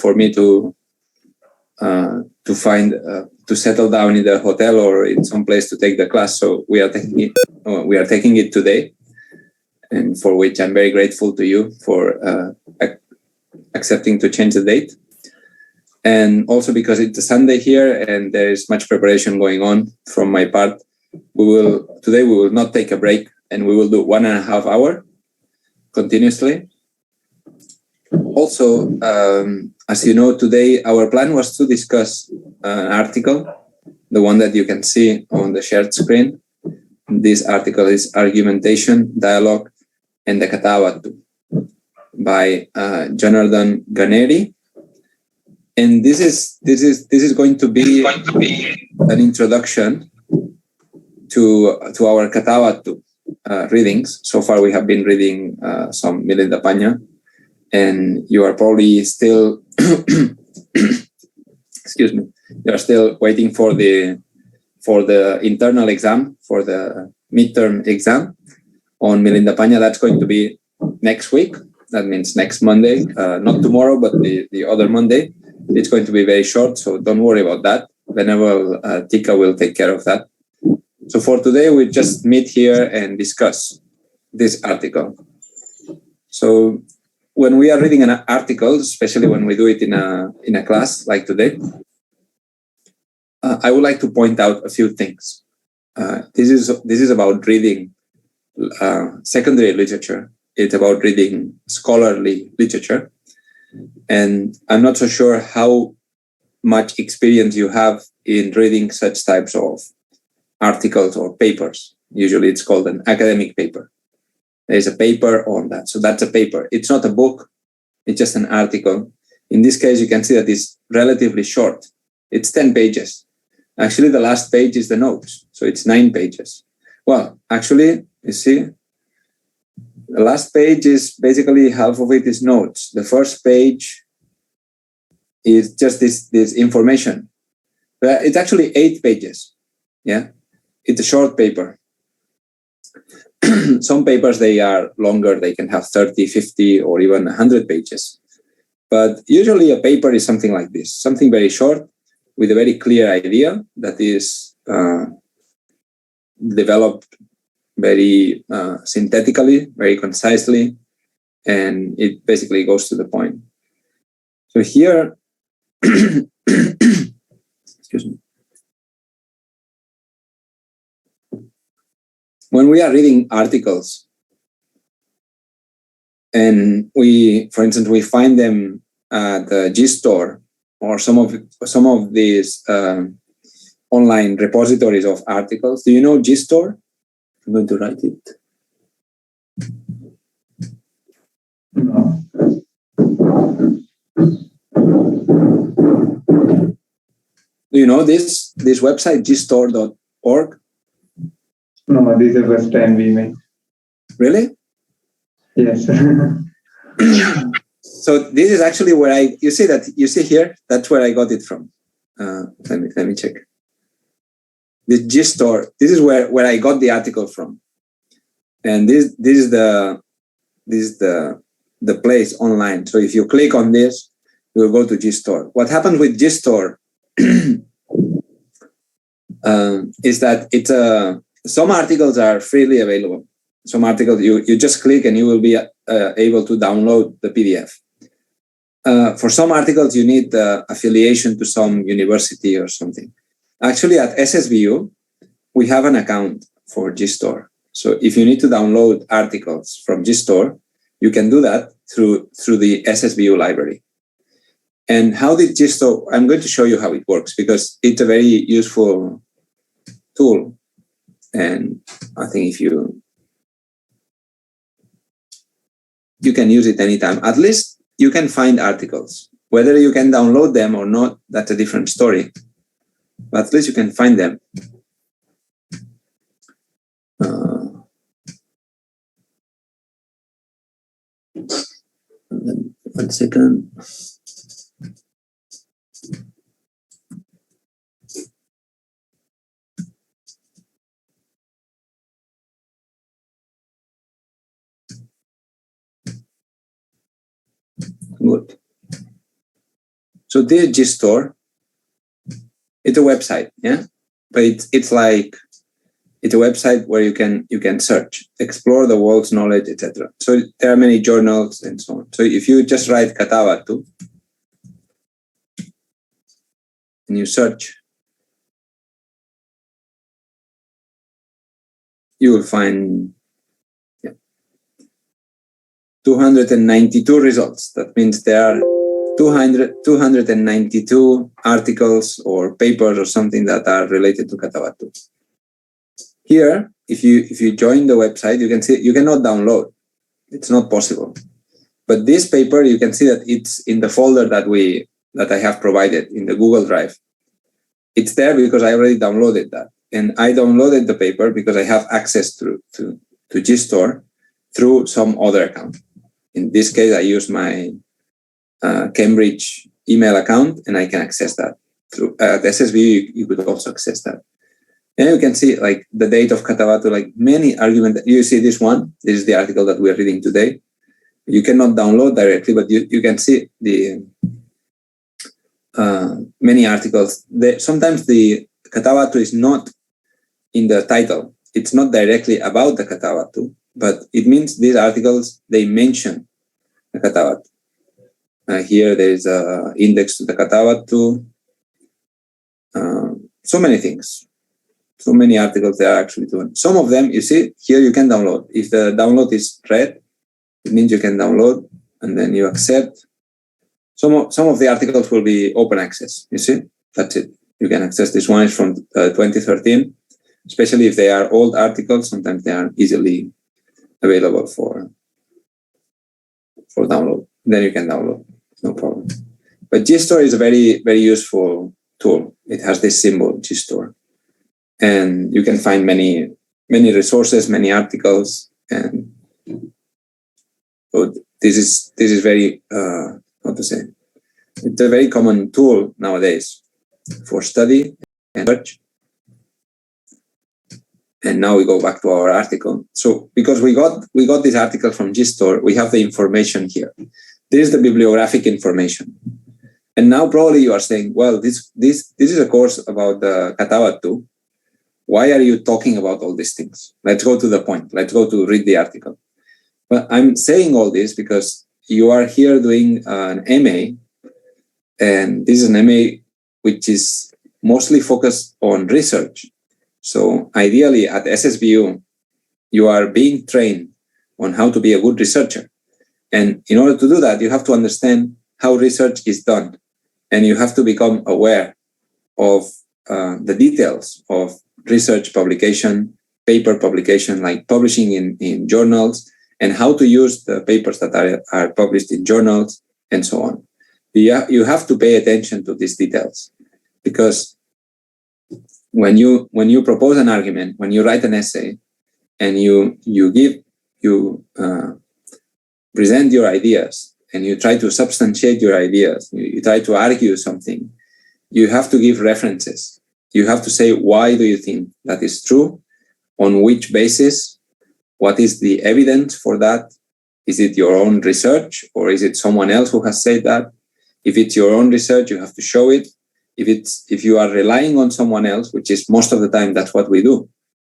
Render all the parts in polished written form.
for me to find to settle down in the hotel or in some place to take the class. So we are taking it today, and for which I'm very grateful to you for accepting to change the date. And also because it's a Sunday here and there is much preparation going on from my part, today we will not take a break, and we will do 1.5 hours continuously. Also, as you know, today our plan was to discuss an article, the one that you can see on the shared screen. This article is Argumentation, Dialogue, and the Kathavatthu by Jonathan Ganeri. And this is going to be an introduction to our Kathavatthu readings. So far, we have been reading some Milinda Panya, and you are probably still, excuse me, you are still waiting for the internal exam, for the midterm exam on Milinda Panya. That's going to be next week. That means next Monday, not tomorrow, but the other Monday. It's going to be very short, so don't worry about that. Whenever Tika will take care of that. So for today, we just meet here and discuss this article. So when we are reading an article, especially when we do it in a class like today, I would like to point out a few things. This is about reading secondary literature. It's about reading scholarly literature. And I'm not so sure how much experience you have in reading such types of articles or papers. Usually it's called an academic paper. There's a paper on that. So that's a paper. It's not a book. It's just an article. In this case, you can see that it's relatively short. It's 10 pages. Actually, the last page is the notes. So it's 9 pages. Well, actually, you see, the last page is basically half of it is notes. The first page is just this information. But it's actually 8 pages. Yeah, it's a short paper. Some papers, they are longer. They can have 30, 50, or even 100 pages. But usually a paper is something like this, something very short with a very clear idea that is developed very synthetically, very concisely, and it basically goes to the point. So here, excuse me. When we are reading articles, and for instance, we find them at the GStore or some of these online repositories of articles. Do you know GStore? I'm going to write it. No. Do you know this website, gstore.org? No, this is the first time we met. Really? Yes. So this is actually where you see here, that's where I got it from. Let me check. The GStore, this is where I got the article from. And this is the place online. So if you click on this, you will go to GStore. What happens with GStore is that some articles are freely available. Some articles you just click and you will be able to download the PDF. For some articles, you need affiliation to some university or something. Actually, at SSBU, we have an account for GStore. So if you need to download articles from GStore, you can do that through the SSBU library. And how did GStore? I'm going to show you how it works because it's a very useful tool. And I think if you can use it anytime. At least you can find articles. Whether you can download them or not, that's a different story. But at least you can find them. One second. Good. So this GStore, it's a website, yeah, but it's like it's a website where you can search, explore the world's knowledge, etc. So there are many journals and so on. So if you just write Kathavatthu and you search, you will find 292 results. That means there are 292 articles or papers or something that are related to Kathavatthu. Here, if you join the website, you can see you cannot download. It's not possible. But this paper, you can see that it's in the folder that I have provided in the Google Drive. It's there because I already downloaded that. And I downloaded the paper because I have access to GStore through some other account. In this case, I use my Cambridge email account, and I can access that. Through SSB, you could also access that. And you can see like the date of Kathavatthu, like many arguments. You see this one. This is the article that we're reading today. You cannot download directly, but you can see the many articles. Sometimes the Kathavatthu is not in the title. It's not directly about the Kathavatthu, but it means these articles, they mention the Kathavatthu. Here there is an index to the Kathavatthu. So many things. So many articles they are actually doing. Some of them, you see, here you can download. If the download is red, it means you can download, and then you accept. Some of the articles will be open access. You see, that's it. You can access. This one is from 2013. Especially if they are old articles, sometimes they are easily available for download. Then you can download, no problem. But GStore is a very, very useful tool. It has this symbol, GStore. And you can find many resources, many articles, and so this is very how to say? It's a very common tool nowadays for study and search. And now we go back to our article. So because we got this article from GStore, we have the information here. This is the bibliographic information. And now probably you are saying, well, this is a course about the Kathavatthu. Why are you talking about all these things? Let's go to the point. Let's go to read the article. But I'm saying all this because you are here doing an MA, and this is an MA which is mostly focused on research. So ideally at SSBU, you are being trained on how to be a good researcher. And in order to do that, you have to understand how research is done. And you have to become aware of the details of research publication, paper publication, like publishing in journals, and how to use the papers that are published in journals, and so on. You have to pay attention to these details, because when you propose an argument, when you write an essay, and you present your ideas, and you try to substantiate your ideas, you try to argue something, you have to give references. You have to say, why do you think that is true? On which basis? What is the evidence for that? Is it your own research, or is it someone else who has said that? If it's your own research, you have to show it. If you are relying on someone else, which is most of the time, that's what we do.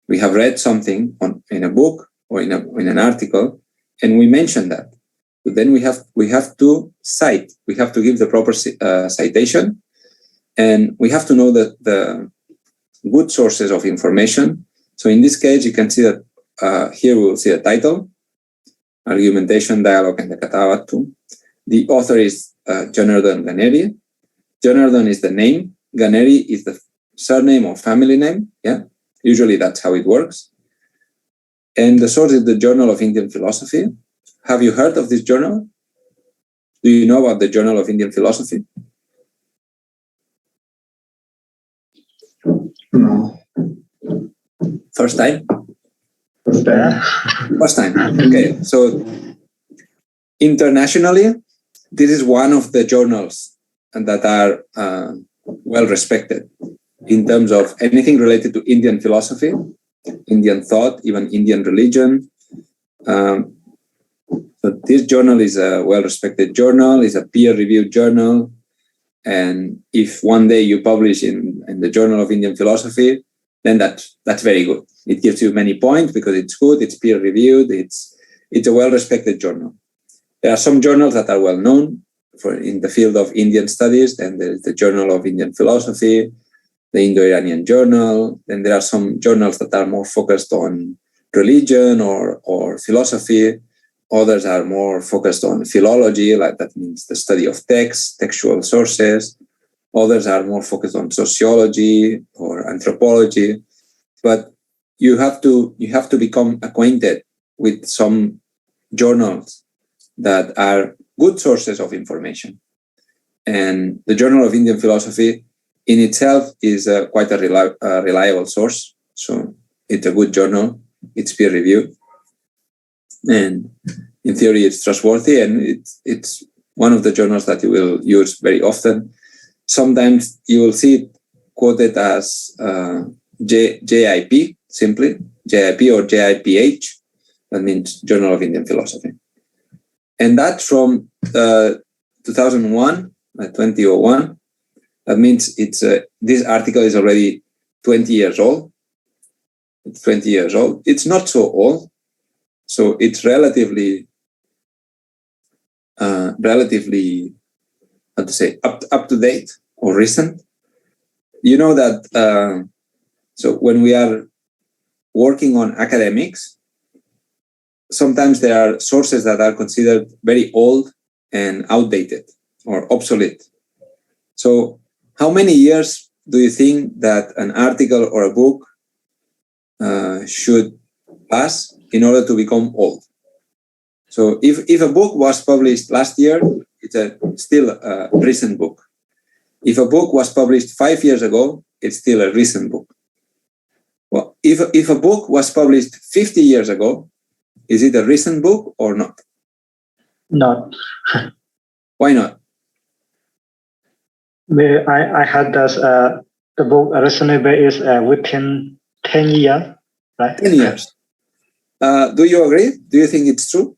We have read something in a book or in an article, and we mention that. But then we have to cite. We have to give the proper citation, and we have to know the good sources of information. So in this case, you can see that here we will see a title, Argumentation, Dialogue, and the Kathavatthu. The author is Janardhan Ganeri. Janardhan is the name. Ganeri is the surname or family name. Yeah, usually that's how it works. And the source is the Journal of Indian Philosophy. Have you heard of this journal? Do you know about the Journal of Indian Philosophy? No. First time? First time. First time. Okay. So internationally, this is one of the journals that are well respected in terms of anything related to Indian philosophy, Indian thought, even Indian religion. So this journal is a well-respected journal, is a peer-reviewed journal. And if one day you publish in the Journal of Indian Philosophy, then that's very good. It gives you many points because it's good, it's peer-reviewed, it's a well-respected journal. There are some journals that are well-known in the field of Indian studies. Then there's the Journal of Indian Philosophy, the Indo-Iranian Journal. Then there are some journals that are more focused on religion or philosophy. Others are more focused on philology, like that means the study of texts, textual sources. Others are more focused on sociology or anthropology. But you have to become acquainted with some journals that are good sources of information. And the Journal of Indian Philosophy in itself is quite a reliable source. So it's a good journal. It's peer-reviewed. And in theory, it's trustworthy, and it's one of the journals that you will use very often. Sometimes you will see it quoted as JIP, simply, JIP or JIPH. That means Journal of Indian Philosophy. And that's from 2001, 2001. That means this article is already 20 years old. It's 20 years old. It's not so old. So it's relatively, how to say, up to date or recent. You know that, so when we are working on academics, sometimes there are sources that are considered very old and outdated or obsolete. So how many years do you think that an article or a book should pass in order to become old? So if a book was published last year, it's still a recent book. If a book was published 5 years ago, it's still a recent book. Well, if a book was published 50 years ago, is it a recent book or not? Not. Why not? I heard that the book recently is within 10 years, right? 10 years. Do you agree? Do you think it's true?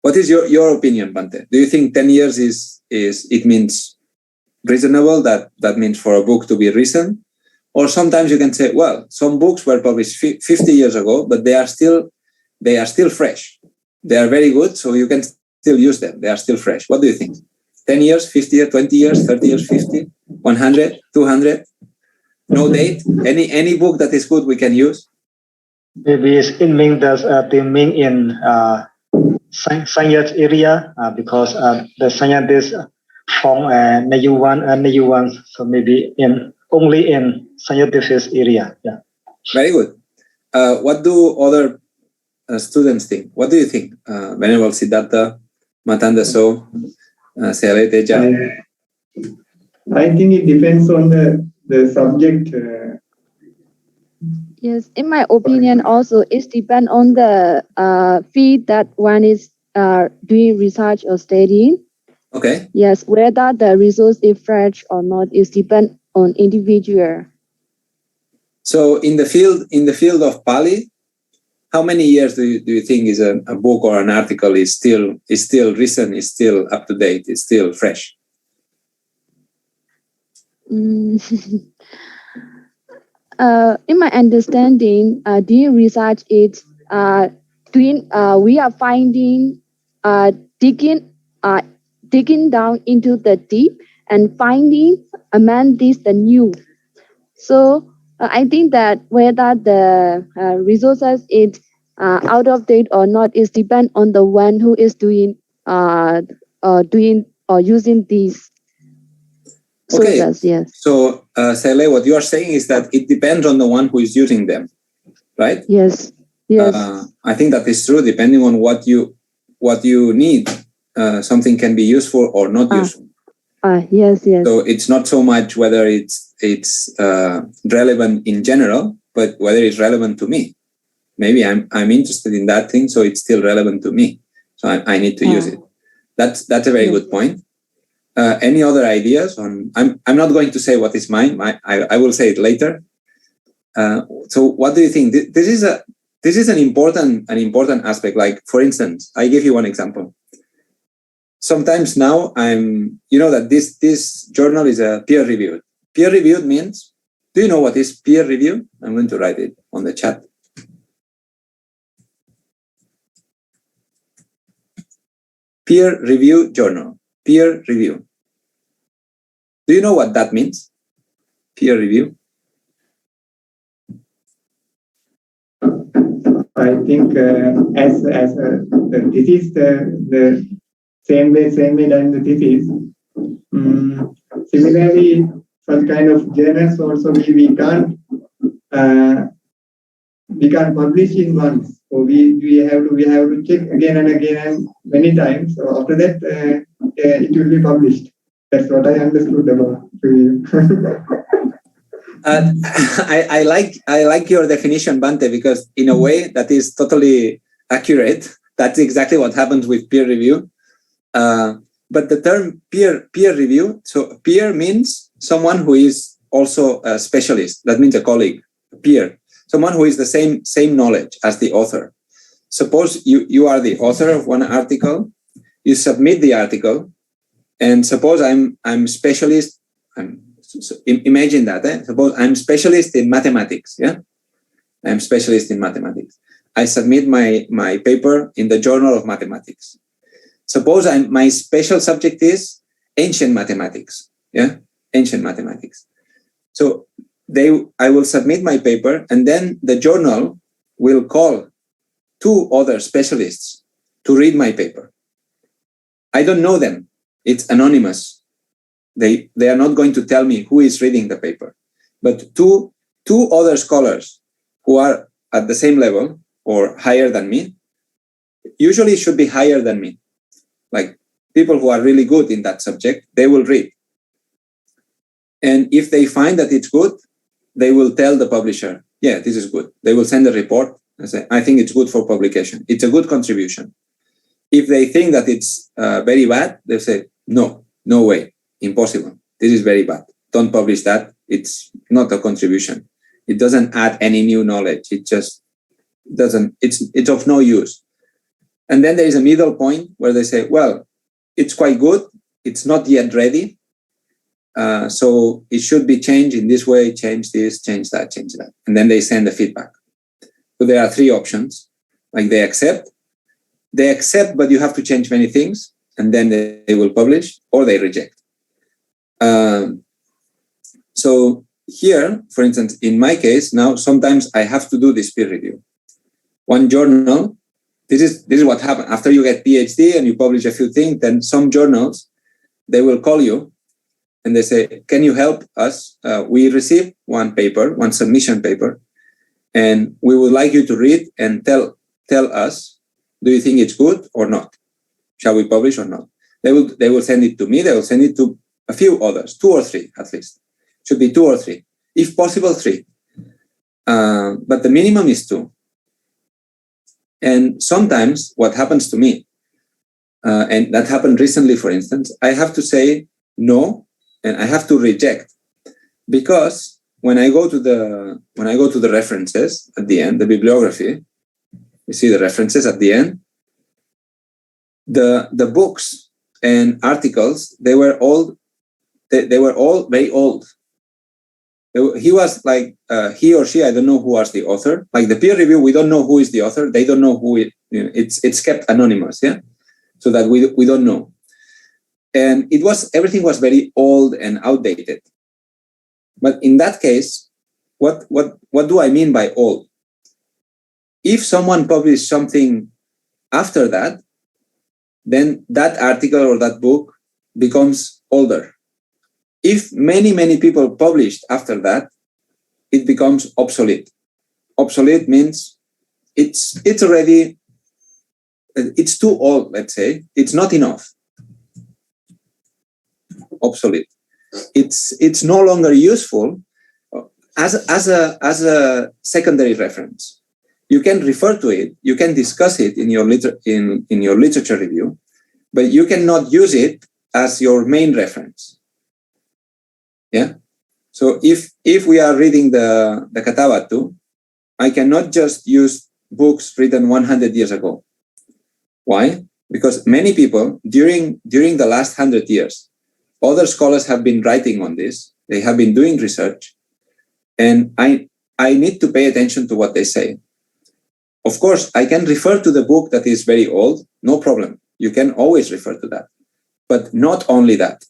What is your opinion, Bante? Do you think 10 years it means reasonable? That means for a book to be recent? Or sometimes you can say, well, some books were published 50 years ago, but they are still fresh. They are very good, so you can still use them. They are still fresh. What do you think? 10 years, 50 years, 20 years, 30 years, 50, 100, 200? No date? Any book that is good we can use? Maybe it means that they mean in science area because the scientists from NGUYUN and NGUYUN, so maybe only in scientific area. Yeah. Very good. What do other students think? What do you think? Venerable Siddhartha, Matanda So, Sele Teja? I think it depends on the subject. Yes, in my opinion, also it depends on the field that one is doing research or studying. Okay. Yes, whether the resource is fresh or not is depend on individual. So in the field of Pāļi, how many years do you think is a book or an article is still recent, is still up to date, is still fresh? In my understanding, doing research is we are finding digging down into the deep and finding among this the new. So I think that whether the resources is out of date or not is depend on the one who is doing or using these sources. Okay. Yes. So Sele, what you are saying is that it depends on the one who is using them, right? Yes. Yes. I think that is true. Depending on what you need, something can be useful or not useful. Yes. So it's not so much whether it's relevant in general, but whether it's relevant to me. Maybe I'm interested in that thing, so it's still relevant to me. So I need to use it. That's a very good point. Any other ideas on? I'm not going to say what is mine. I will say it later. So what do you think? This is an important aspect. Like, for instance, I give you one example. sometimes now you know that this journal is a peer-reviewed. Peer-reviewed means, do you know what is peer review? I'm going to write it on the chat. Peer review journal, peer review. Do you know what that means? Peer review. I think as this is the same way done the thesis. Similarly, such kind of journals also we can't publish in once. So we have to check again and again and many times. So after that, it will be published. That's what I understood about review. I like your definition, Bante, because in a way that is totally accurate. That's exactly what happens with peer review. But the term peer review, so peer means someone who is also a specialist. That means a colleague, a peer, someone who is the same knowledge as the author. Suppose you are the author of one article, you submit the article, and suppose I'm specialist. Imagine that. Suppose I'm specialist in mathematics. Yeah, I'm specialist in mathematics. I submit my paper in the Journal of Mathematics. Suppose my special subject is ancient mathematics. Yeah, ancient mathematics. So I will submit my paper, and then the journal will call 2 other specialists to read my paper. I don't know them. It's anonymous. They are not going to tell me who is reading the paper. But two other scholars who are at the same level or higher than me, usually should be higher than me. Like people who are really good in that subject, they will read. And if they find that it's good, they will tell the publisher, yeah, this is good. They will send a report and say, I think it's good for publication. It's a good contribution. If they think that it's very bad, they say, no way, impossible. This is very bad. Don't publish that. It's not a contribution. It doesn't add any new knowledge. It just doesn't, it's of no use. And then there is a middle point where they say, well, it's quite good. It's not yet ready. So it should be changed in this way, change this, change that, change that. And then they send the feedback. So there are 3 options. Like they accept, but you have to change many things, and then they will publish, or they reject. So here, for instance, in my case, now sometimes I have to do this peer review. One journal, this is what happened. After you get PhD and you publish a few things, then some journals, they will call you and they say, can you help us? We received one submission paper, and we would like you to read and tell us, do you think it's good or not? Shall we publish or not? They will send it to me. They will send it to a few others, 2 or 3 at least. Should be 2 or 3, if possible 3. But the minimum is 2. And sometimes what happens to me, and that happened recently, for instance, I have to say no, and I have to reject, because when I go to the references at the end, the bibliography, you see the references at the end, the books and articles, they were all very old. He was like, he or she, I don't know who was the author. Like the peer review, we don't know who is the author. They don't know who it's kept anonymous, yeah? So that we don't know. And everything was very old and outdated. But in that case, what do I mean by old? If someone published something after that, then that article or that book becomes older. If many people published after that, it becomes obsolete. Obsolete means it's already, it's too old, let's say. It's not enough. Obsolete. It's no longer useful as a secondary reference. You can refer to it, you can discuss it in your literature review, but you cannot use it as your main reference. Yeah. So if we are reading the Kathavatthu, I cannot just use books written 100 years ago. Why? Because many people during the last 100 years, other scholars have been writing on this. They have been doing research, and I need to pay attention to what they say. Of course, I can refer to the book that is very old, no problem. You can always refer to that. But not only that,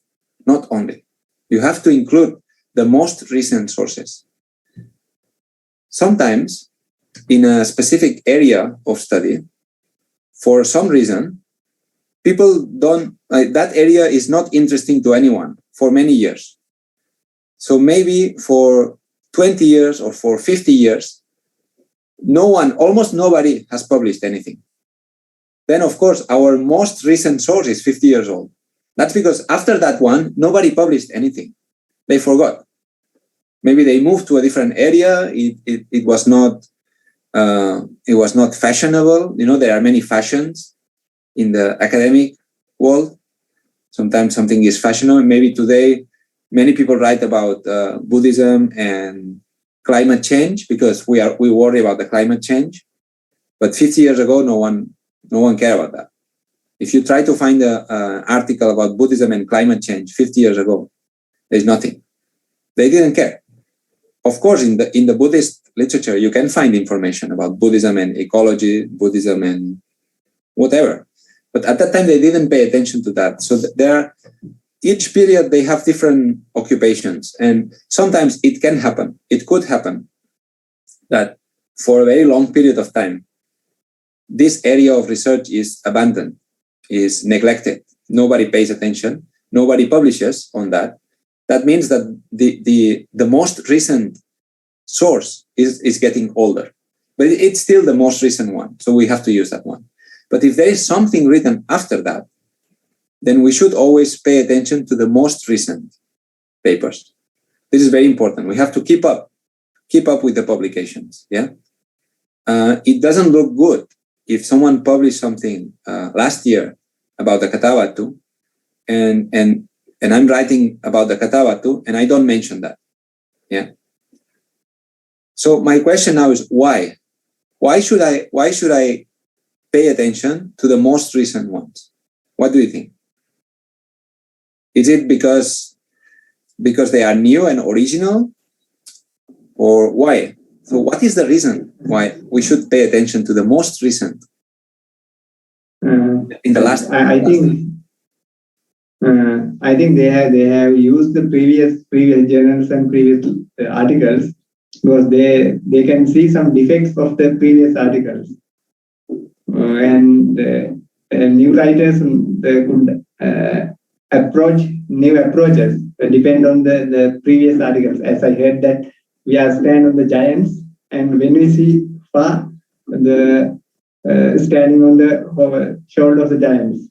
not only. You have to include the most recent sources. Sometimes, in a specific area of study, for some reason, people don't, that area is not interesting to anyone for many years. So maybe for 20 years or for 50 years, almost nobody has published anything. Then, of course, our most recent source is 50 years old. That's because after that one, nobody published anything. They forgot. Maybe they moved to a different area. It was not fashionable. You know, there are many fashions in the academic world. Sometimes something is fashionable. Maybe today, many people write about Buddhism and climate change because we worry about the climate change. But 50 years ago, no one cared about that. If you try to find an article about Buddhism and climate change 50 years ago, there's nothing. They didn't care. Of course, in the Buddhist literature, you can find information about Buddhism and ecology, Buddhism and whatever. But at that time, they didn't pay attention to that. So each period, they have different occupations. And sometimes it can happen. It could happen that for a very long period of time, this area of research is abandoned, is neglected. Nobody pays attention. Nobody publishes on that. That means that the most recent source is getting older. But it's still the most recent one. So we have to use that one. But if there is something written after that, then we should always pay attention to the most recent papers. This is very important. We have to keep up with the publications. Yeah, it doesn't look good if someone published something last year about the Kathavatthu, and I'm writing about the Kathavatthu, and I don't mention that. Yeah. So my question now is why? Why should I pay attention to the most recent ones? What do you think? Is it because they are new and original, or why? So what is the reason why we should pay attention to the most recent in the last? I think they have used the previous journals and previous articles because they can see some defects of the previous articles, and new writers could approach new approaches depend on the previous articles. As I heard that we are stand on the giants, and when we see far, the standing on the shoulder of the giants.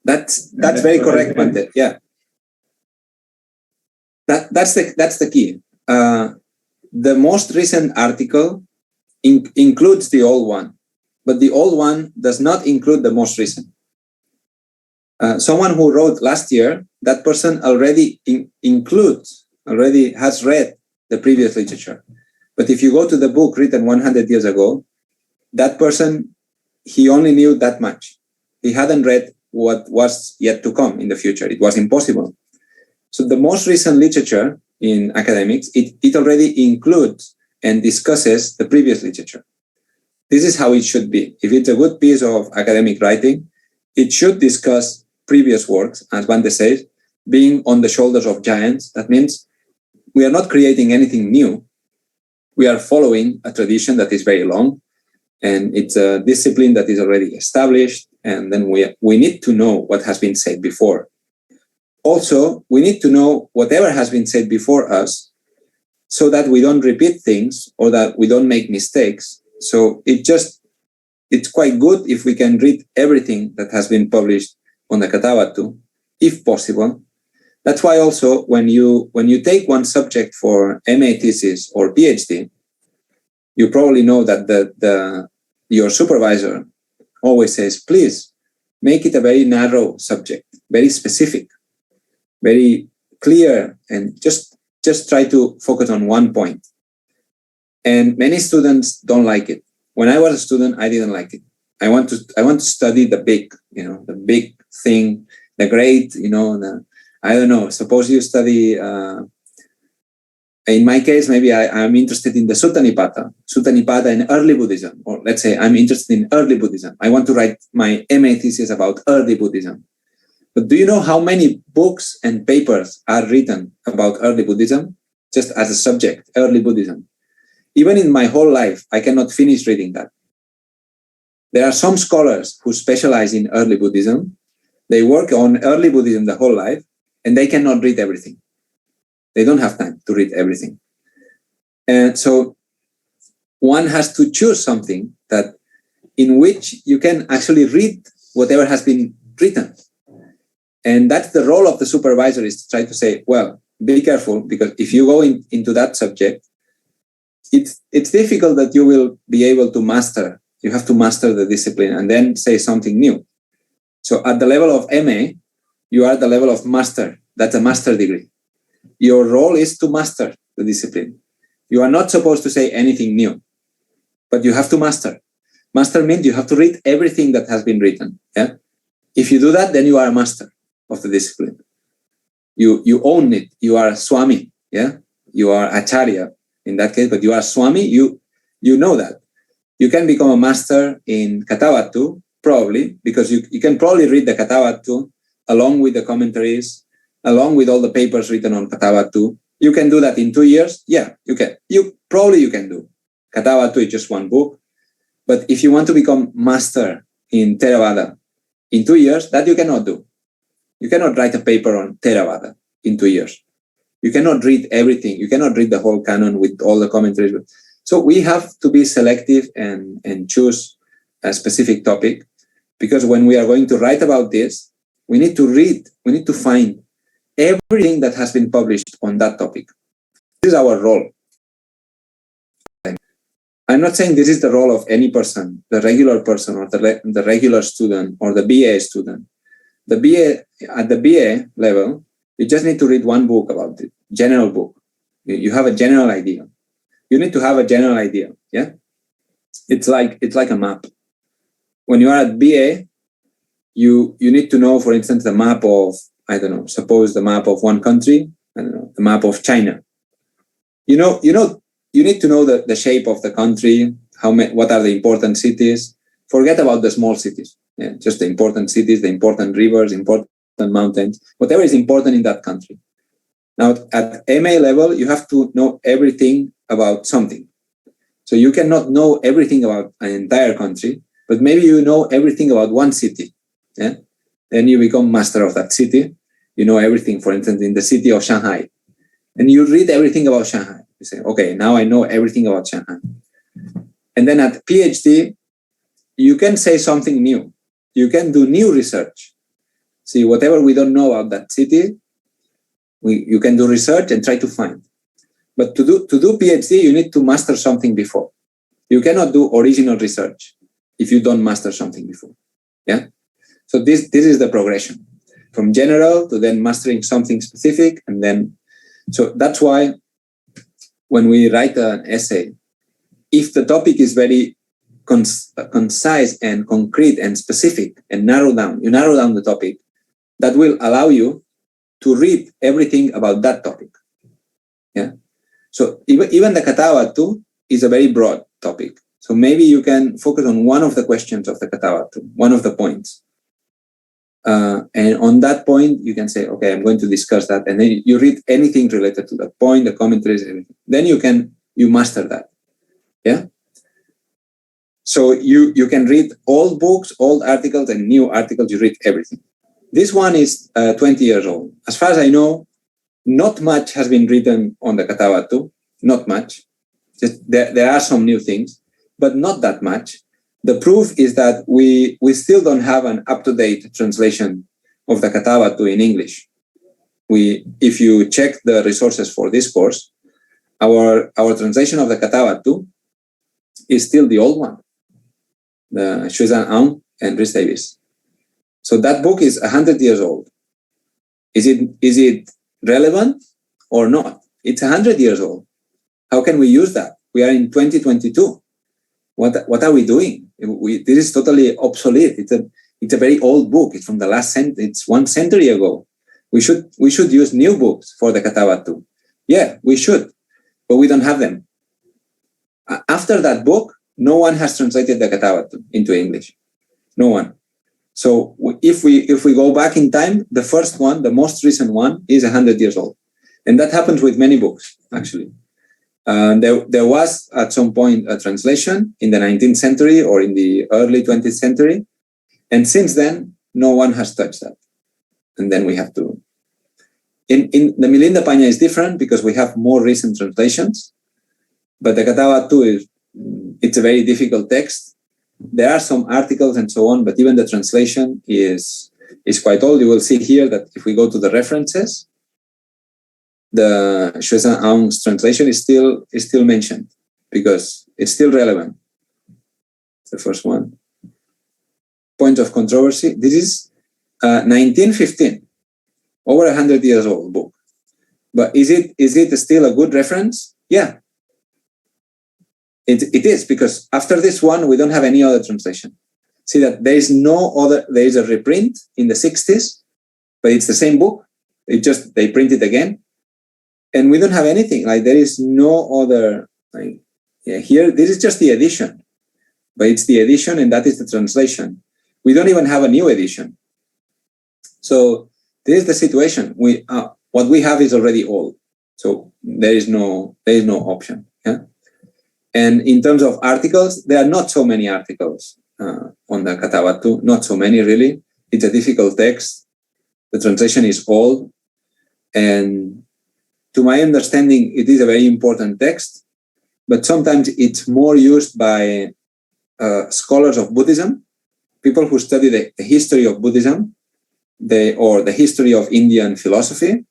That's very correct, Bante. Yeah, that's the key. The most recent article includes the old one, but the old one does not include the most recent. Someone who wrote last year, that person already has read the previous literature. But if you go to the book written 100 years ago, that person, he only knew that much. He hadn't read what was yet to come in the future. It was impossible. So the most recent literature in academics, it already includes and discusses the previous literature. This is how it should be. If it's a good piece of academic writing, it should discuss previous works, as Bante says, being on the shoulders of giants. That means we are not creating anything new. We are following a tradition that is very long, and it's a discipline that is already established, and then we need to know what has been said before. Also, we need to know whatever has been said before us so that we don't repeat things or that we don't make mistakes. So it's quite good if we can read everything that has been published on the Kathavatthu, if possible. That's why also when you take one subject for MA thesis or PhD, you probably know that your supervisor always says, please make it a very narrow subject, very specific, very clear, and just try to focus on one point. And many students don't like it. When I was a student, I didn't like it. I want to study the big, the big thing, the great, I don't know. Suppose you study. In my case, maybe I'm interested in the Sutta Nipata in early Buddhism, or let's say I'm interested in early Buddhism. I want to write my MA thesis about early Buddhism. But do you know how many books and papers are written about early Buddhism? Just as a subject, early Buddhism. Even in my whole life, I cannot finish reading that. There are some scholars who specialize in early Buddhism. They work on early Buddhism the whole life, and they cannot read everything. They don't have time to read everything. And so one has to choose something that in which you can actually read whatever has been written. And that's the role of the supervisor, is to try to say, well, be careful, because if you go into that subject, it's difficult that you will be able to master. You have to master the discipline and then say something new. So at the level of MA, you are at the level of master. That's a master degree. Your role is to master the discipline. You are not supposed to say anything new, but you have to master. Master means you have to read everything that has been written. Yeah. If you do that, then you are a master of the discipline. You own it. You are a Swami. Yeah. You are Acharya in that case, but you are Swami. You know that. You can become a master in Kathavatthu, probably, because you can probably read the Kathavatthu along with the commentaries, along with all the papers written on Kathavatthu. You can do that in 2 years. Yeah, you can. You can do. Kathavatthu is just one book. But if you want to become master in Theravada in 2 years, that you cannot do. You cannot write a paper on Theravada in 2 years. You cannot read everything. You cannot read the whole canon with all the commentaries. So we have to be selective and choose a specific topic, because when we are going to write about this, we need to read, we need to find everything that has been published on that topic. This is our role. I'm not saying this is the role of any person, the regular person or the regular student or the BA student. At the BA level, you just need to read one book about it, general book. You have a general idea. You need to have a general idea. Yeah, it's like a map. When you are at BA, you need to know, for instance, the map of, I don't know, suppose the map of one country, I don't know, the map of China. You need to know the shape of the country, what are the important cities. Forget about the small cities. Yeah, just the important cities, the important rivers, important mountains, whatever is important in that country. Now, at MA level, you have to know everything about something. So you cannot know everything about an entire country, but maybe you know everything about one city. Yeah? Then you become master of that city. You know everything, for instance, in the city of Shanghai. And you read everything about Shanghai. You say, okay, now I know everything about Shanghai. And then at PhD, you can say something new. You can do new research. See, whatever we don't know about that city, you can do research and try to find. But to do PhD, you need to master something before. You cannot do original research if you don't master something before. Yeah. So this is the progression from general to then mastering something specific, and then so that's why when we write an essay, if the topic is very concise and concrete and specific and you narrow down the topic, that will allow you to read everything about that topic. Yeah. So even the Kathavatthu is a very broad topic. So maybe you can focus on one of the questions of the Kathavatthu, one of the points. And on that point, you can say, okay, I'm going to discuss that. And then you read anything related to that point, the commentaries, everything. Then you master that. Yeah. So you can read old books, old articles, and new articles. You read everything. This one is 20 years old. As far as I know, not much has been written on the Kathavatthu. Not much. Just there are some new things, but not that much. The proof is that we still don't have an up-to-date translation of the Kathavatthu in English. If you check the resources for this course, our translation of the Kathavatthu is still the old one, the Xuezhan Aung and Rhys Davies. So that book is 100 years old. Is it relevant or not? It's 100 years old. How can we use that? We are in 2022. what are we doing? This is totally obsolete. It's a very old book. It's from the last century. It's 1 century ago. We should use new books for the Kathavatthu. Yeah, we should, but we don't have them. After that book, no one has translated the Kathavatthu into English. No one. So if we go back in time, the first one, the most recent one, is 100 years old, and that happens with many books actually. There was at some point a translation in the 19th century or in the early 20th century, and since then no one has touched that. And then we have to. In the Milinda Paña is different because we have more recent translations, but the Kathavatthu it's a very difficult text. There are some articles and so on, but even the translation is quite old. You will see here that if we go to the references, the Xuezhen Aung's translation is still mentioned because it's still relevant. It's the first one. Point of controversy. This is 1915, over 100 years old book. But is it still a good reference? Yeah. It is, because after this one, we don't have any other translation. See that there is a reprint in the 60s, but it's the same book. They print it again. And we don't have anything, like there is no other, here, this is just the edition, but it's the edition and that is the translation. We don't even have a new edition. So this is the situation. What we have is already old. So there is no option. Yeah? And in terms of articles, there are not so many articles on the Kathavatthu, not so many really. It's a difficult text. The translation is old. And to my understanding, it is a very important text, but sometimes it's more used by scholars of Buddhism, people who study the history of Buddhism, or the history of Indian philosophy.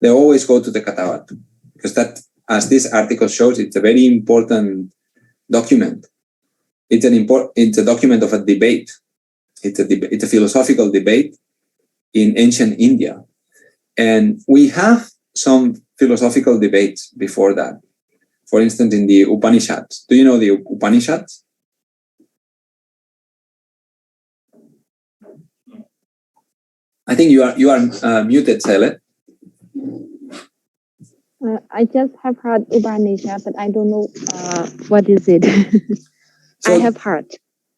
They always go to the Kathavatthu, because that, as this article shows, it's a very important document. It's a document of a debate. It's a philosophical debate in ancient India. And we have some philosophical debates before that. For instance, in the Upanishads. Do you know the Upanishads? I think you are muted, Sailet. I just have heard Upanishad, but I don't know what is it. So I have heard.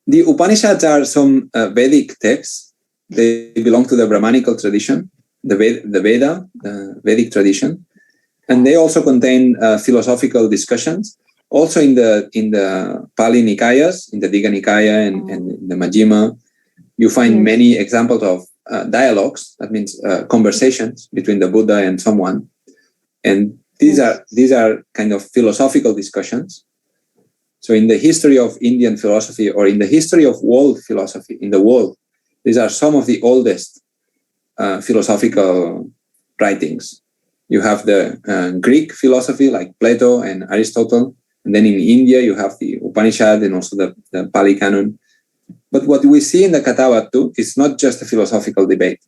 The Upanishads are some Vedic texts. They belong to the Brahmanical tradition, the Veda, the Vedic tradition. And they also contain philosophical discussions. Also in the Pāḷi Nikayas, in the Digha Nikaya and in the Majjhima, you find many examples of dialogues. That means conversations between the Buddha and someone. And these are kind of philosophical discussions. So in the history of Indian philosophy, or in the history of world philosophy in the world, these are some of the oldest philosophical writings. You have the Greek philosophy like Plato and Aristotle. And then in India, you have the Upanishad and also the Pāli Canon. But what we see in the Kathavatthu is not just a philosophical debate.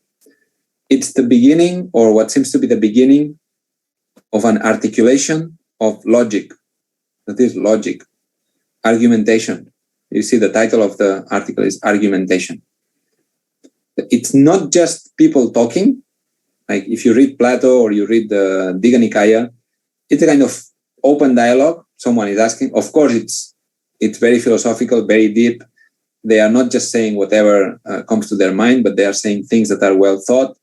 It's the beginning, or what seems to be the beginning, of an articulation of logic. That is logic. Argumentation. You see the title of the article is Argumentation. It's not just people talking. Like if you read Plato or you read the Digha Nikaya, it's a kind of open dialogue. Someone is asking. Of course, it's very philosophical, very deep. They are not just saying whatever comes to their mind, but they are saying things that are well thought.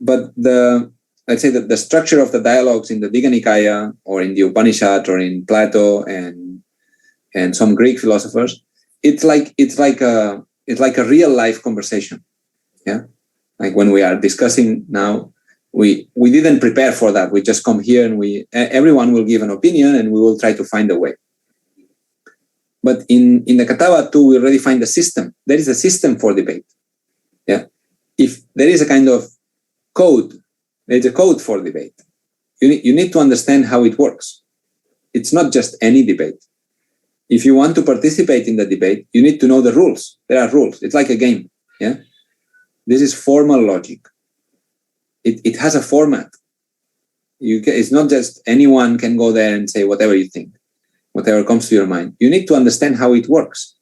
But let's say that the structure of the dialogues in the Digha Nikaya or in the Upanishad or in Plato and some Greek philosophers, it's like a real life conversation. Yeah. Like when we are discussing now, we didn't prepare for that. We just come here and everyone will give an opinion and we will try to find a way. But in the Kathavatthu, we already find a system. There is a system for debate. Yeah. If there is a kind of code, there's a code for debate. You need to understand how it works. It's not just any debate. If you want to participate in the debate, you need to know the rules. There are rules. It's like a game. Yeah. This is formal logic. It has a format. It's not just anyone can go there and say whatever you think. whatever comes to your mind. You need to understand how it works.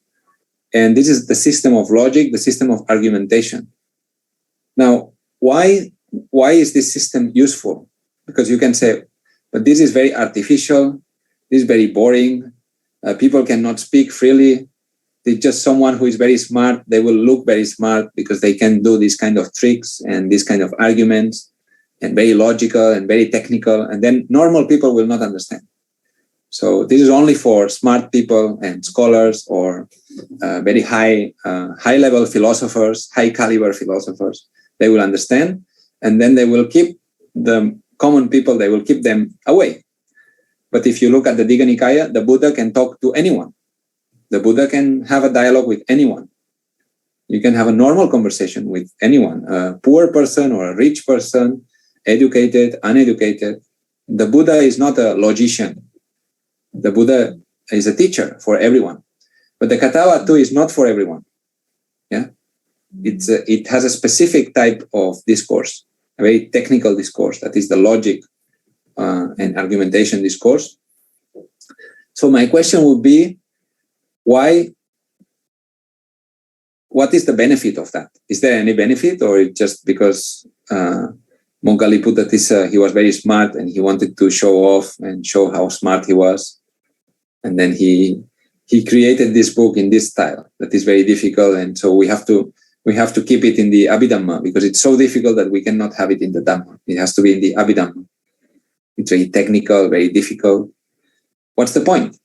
And this is the system of logic, the system of argumentation. Now, why is this system useful? Because you can say, but this is very artificial, this is very boring, people cannot speak freely. It's just someone who is very smart, they will look very smart because they can do these kind of tricks and these kind of arguments, and very logical and very technical, and then normal people will not understand. So this is only for smart people and scholars, or very high-level philosophers, high-caliber philosophers. They will understand, and then they will keep the common people, they will keep them away. But if you look at the Digha Nikaya, the Buddha can talk to anyone. The Buddha can have a dialogue with anyone. You can have a normal conversation with anyone, a poor person or a rich person, educated, uneducated. The Buddha is not a logician. The Buddha is a teacher for everyone. But the Kathavatthu is not for everyone. Yeah, it has a specific type of discourse, a very technical discourse, that is the logic and argumentation discourse. So my question would be, what is the benefit of that? Is there any benefit, or just because Moggaliputta Tissa, he was very smart and he wanted to show off and show how smart he was, and then he created this book in this style that is very difficult, and so we have to keep it in the Abhidhamma because it's so difficult that we cannot have it in the Dhamma. It has to be in the Abhidhamma. It's very technical, very difficult. What's the point?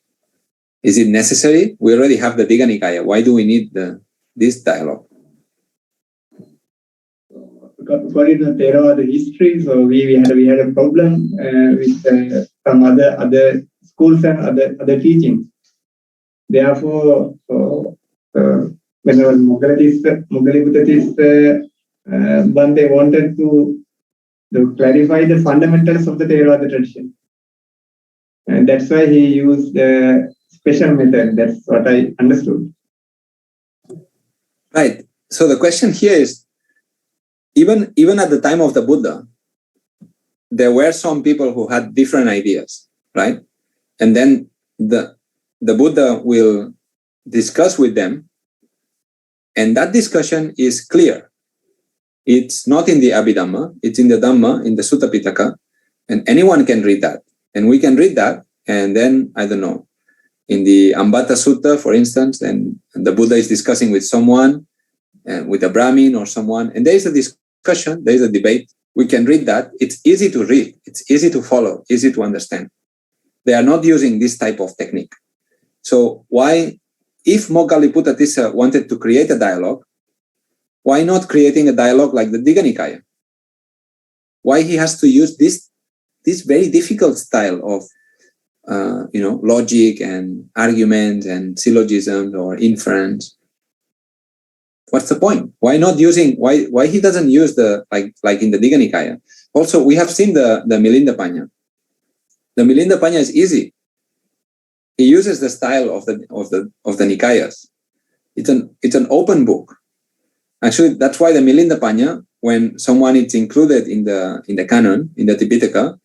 Is it necessary? We already have the Digha Nikaya. Why do we need this dialogue? According to Theravada history, so we had a problem with some other schools and other teachings. Therefore, whenever Moggaliputta Tissa Bhante wanted to clarify the fundamentals of the Theravada tradition, and that's why he used the special method. That's what I understood. Right. So the question here is, even at the time of the Buddha, there were some people who had different ideas, right? And then the Buddha will discuss with them, and that discussion is clear. It's not in the Abhidhamma, it's in the Dhamma, in the Sutta Pitaka, and anyone can read that. And we can read that, and then, I don't know, in the Ambata Sutta, for instance, and the Buddha is discussing with someone, with a Brahmin or someone, and there is a discussion, there is a debate. We can read that. It's easy to read. It's easy to follow, easy to understand. They are not using this type of technique. So why, if Moggaliputta Tissa wanted to create a dialogue, why not creating a dialogue like the Digha Nikaya? Why he has to use this very difficult style of logic and argument and syllogism or inference? What's the point? Why not using? Why he doesn't use the like in the Digha Nikaya? Also, we have seen the Milinda Panya. The Milinda Panya is easy. He uses the style of the Nikayas. It's an open book. Actually, that's why the Milinda Panya, when someone is included in the canon, in the Tipitaka,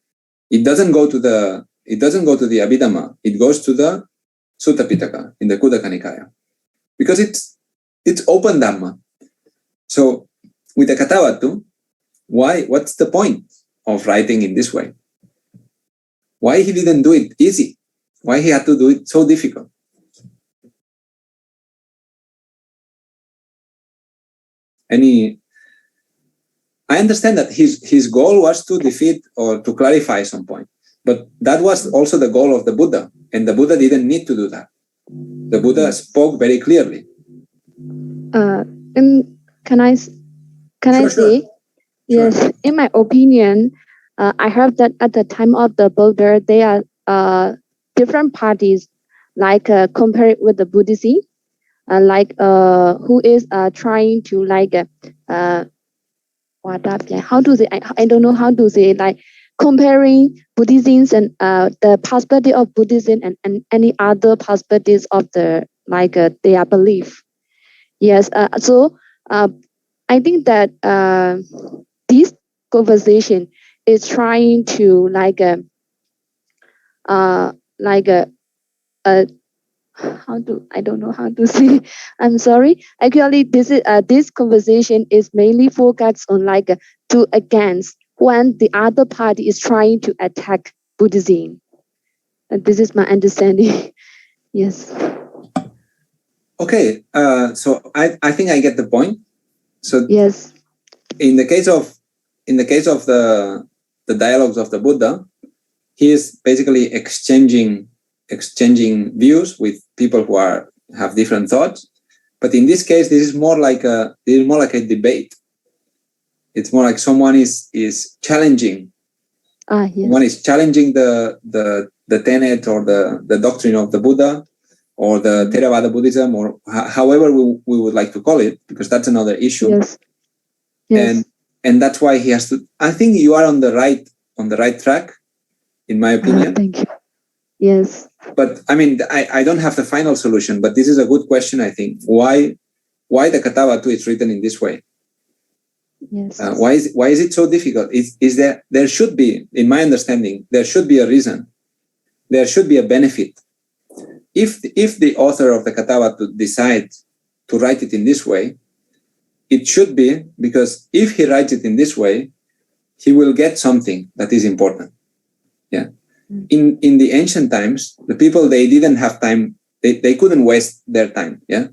it doesn't go to the Abhidhamma. It goes to the Sutta Pitaka in the Khuddaka Nikaya, because it's open Dhamma. So with the Kathavatthu, what's the point of writing in this way? Why he didn't do it easy? Why he had to do it so difficult? I understand that his goal was to defeat or to clarify some point, but that was also the goal of the Buddha, and the Buddha didn't need to do that. The Buddha spoke very clearly. Can I say? Sure. Yes, in my opinion, I heard that at the time of the Buddha, there are different parties, like compared with the Buddhism, who is trying to how to say, I don't know how to say, like comparing Buddhism and the perspective of Buddhism and any other perspectives of their belief. Yes, so I think that this conversation is trying to I don't know how to say. I'm sorry. Actually, this conversation is mainly focused on like to against when the other party is trying to attack Buddhism. And this is my understanding. Yes. Okay. So I think I get the point. So yes, in the case of the dialogues of the Buddha, he is basically exchanging views with people who have different thoughts. But in this case, this is more like a debate. It's more like someone is challenging. yes. One is challenging the tenet or the doctrine of the Buddha or the Theravada Buddhism, or however we would like to call it, because that's another issue. Yes. Yes. And that's why he has to. I think you are on the right track, in my opinion. Thank you. Yes. But I mean, I don't have the final solution, but this is a good question, I think. Why the Kathavatthu is written in this way? Yes. Why is it so difficult? Is there should be, in my understanding, there should be a reason. There should be a benefit. If the author of the Kathavatthu decides to write it in this way, it should be because if he writes it in this way, he will get something that is important. Yeah. In the ancient times, the people, they didn't have time. They couldn't waste their time. Yeah.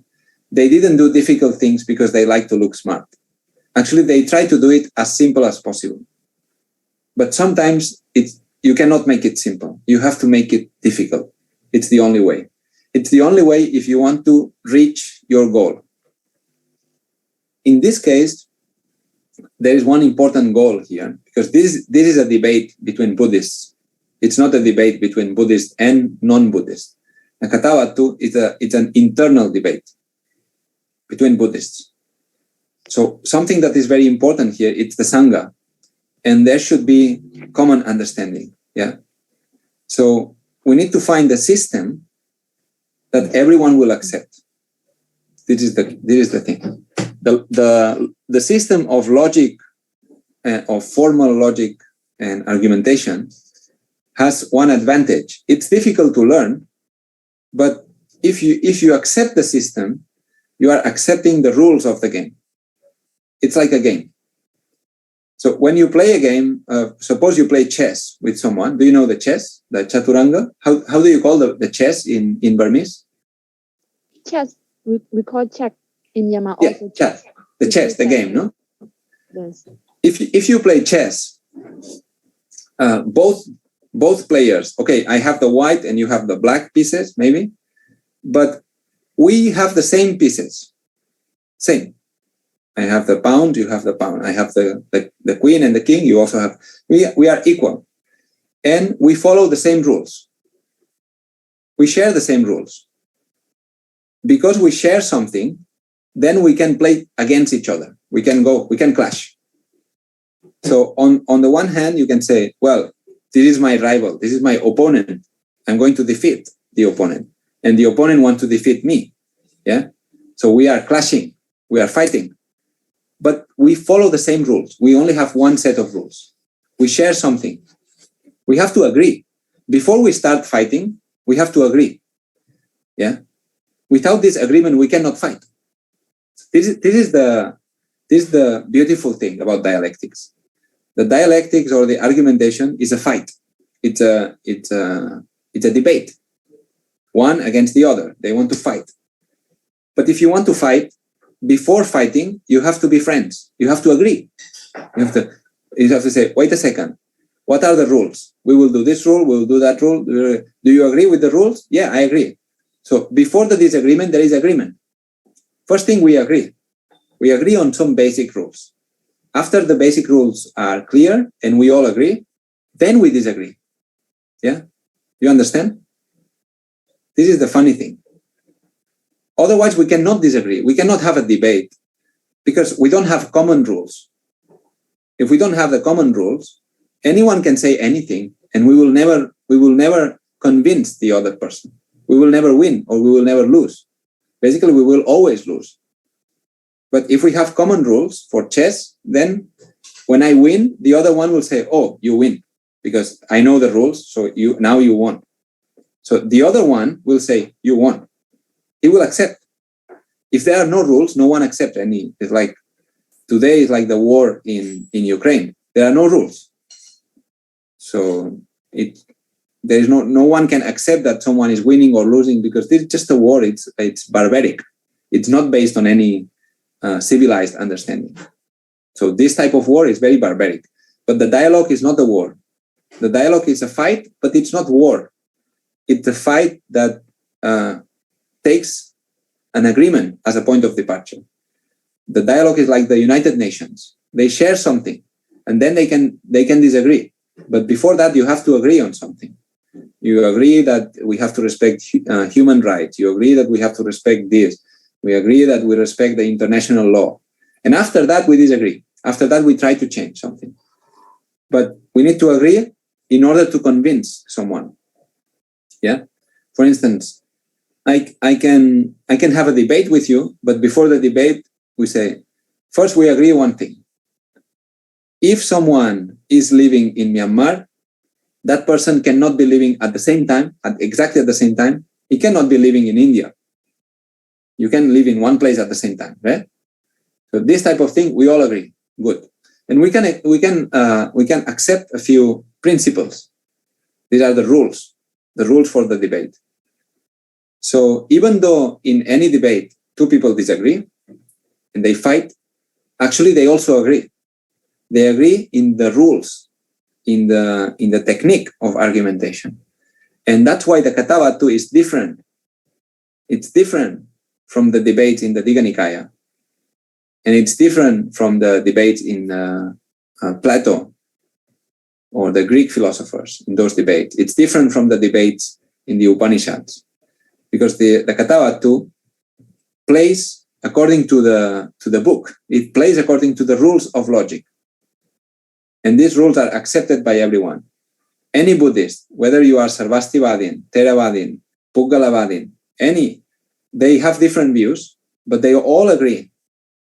They didn't do difficult things because they like to look smart. Actually, they try to do it as simple as possible. But sometimes you cannot make it simple. You have to make it difficult. It's the only way. It's the only way if you want to reach your goal. In this case, there is one important goal here, because this is a debate between Buddhists. It's not a debate between Buddhists and non-Buddhists. The Kathavatthu it's an internal debate between Buddhists. So something that is very important here, it's the Sangha. And there should be common understanding. Yeah. So we need to find a system that everyone will accept. This is the thing. The system of logic, of formal logic and argumentation has one advantage. It's difficult to learn, but if you accept the system, you are accepting the rules of the game. It's like a game. So when you play a game, suppose you play chess with someone. Do you know the chess, the chaturanga? How do you call the chess in Burmese? Chess. We call check in Myanmar. Yeah, also chess. The chess, the game, no? Yes. If you play chess, both players. Okay, I have the white and you have the black pieces, maybe, but we have the same pieces. Same. I have the pound, you have the pound. I have the queen and the king, you also have. We are equal. And we follow the same rules. We share the same rules. Because we share something, then we can play against each other. We can clash. So on the one hand, you can say, well, this is my rival, this is my opponent. I'm going to defeat the opponent. And the opponent wants to defeat me. Yeah. So we are clashing, we are fighting. But we follow the same rules. We only have one set of rules. We share something. We have to agree. Before we start fighting, we have to agree. Yeah. Without this agreement, we cannot fight. This is the beautiful thing about dialectics. The dialectics or the argumentation is a fight. It's a debate. One against the other. They want to fight. But if you want to fight, before fighting, you have to be friends. You have to agree. You have to say, wait a second. What are the rules? We will do this rule. We will do that rule. Do you agree with the rules? Yeah, I agree. So before the disagreement, there is agreement. First thing, we agree. We agree on some basic rules. After the basic rules are clear and we all agree, then we disagree. Yeah? You understand? This is the funny thing. Otherwise, we cannot disagree. We cannot have a debate because we don't have common rules. If we don't have the common rules, anyone can say anything and we will never convince the other person. We will never win or we will never lose. Basically, we will always lose. But if we have common rules for chess, then when I win, the other one will say, oh, you win because I know the rules. So now you won. So the other one will say, you won. He will accept. If there are no rules, no one accepts any. It's like today is like the war in Ukraine. There are no rules. So there is no one can accept that someone is winning or losing because this is just a war. It's barbaric. It's not based on any civilized understanding. So this type of war is very barbaric. But the dialogue is not a war. The dialogue is a fight, but it's not war. It's a fight that takes an agreement as a point of departure. The dialogue is like the United Nations. They share something, and then they can disagree. But before that, you have to agree on something. You agree that we have to respect human rights. You agree that we have to respect this. We agree that we respect the international law. And after that, we disagree. After that, we try to change something. But we need to agree in order to convince someone. Yeah. For instance, I can have a debate with you, but before the debate, we say, first we agree one thing. If someone is living in Myanmar, that person cannot be living at the same time, exactly at the same time. He cannot be living in India. You can live in one place at the same time, right? So this type of thing, we all agree. Good. And we can accept a few principles. These are the rules for the debate. So even though in any debate, two people disagree and they fight, actually they also agree. They agree in the rules, in the technique of argumentation. And that's why the Kathavatthu is different. It's different from the debates in the Digha Nikaya. And it's different from the debates in Plato or the Greek philosophers in those debates. It's different from the debates in the Upanishads. Because the Kathavatthu plays according to the book. It plays according to the rules of logic. And these rules are accepted by everyone. Any Buddhist, whether you are Sarvastivadin, Theravadin, Puggalavadin, they have different views, but they all agree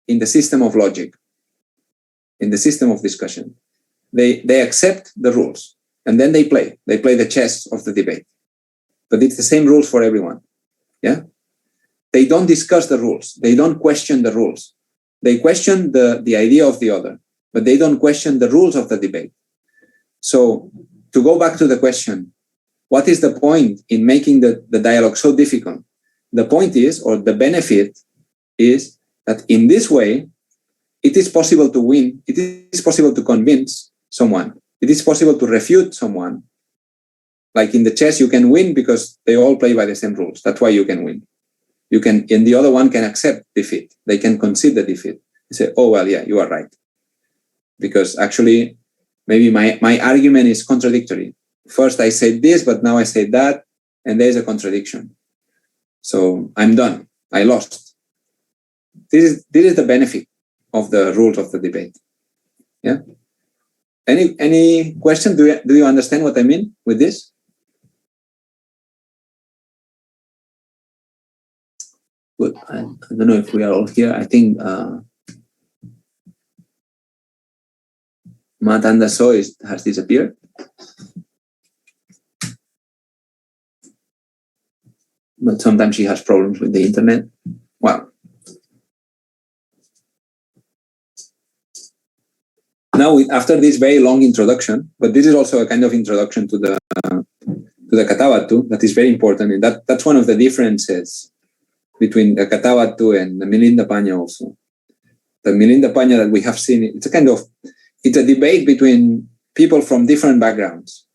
in the system of logic, in the system of discussion. They accept the rules, and then they play the chess of the debate. But it's the same rules for everyone. Yeah? They don't discuss the rules. They don't question the rules. They question the idea of the other, but they don't question the rules of the debate. So to go back to the question, what is the point in making the dialogue so difficult? The point is, or the benefit is, that in this way, it is possible to win. It is possible to convince someone. It is possible to refute someone. Like in the chess, you can win because they all play by the same rules. That's why you can win. You can, and the other one can accept defeat. They can concede the defeat. They say, oh, well, yeah, you are right. Because actually, maybe my argument is contradictory. First I said this, but now I say that, and there's a contradiction. So I'm done. I lost. This is the benefit of the rules of the debate. Yeah. Any question? Do you understand what I mean with this? Good. I don't know if we are all here. I think Matanda So has disappeared. But sometimes she has problems with the internet. Well, now after this very long introduction, but this is also a kind of introduction to the Kathavatthu that is very important, and that's one of the differences between the Kathavatthu and the Milinda Panya also. The Milinda Panya that we have seen, it's a debate between people from different backgrounds.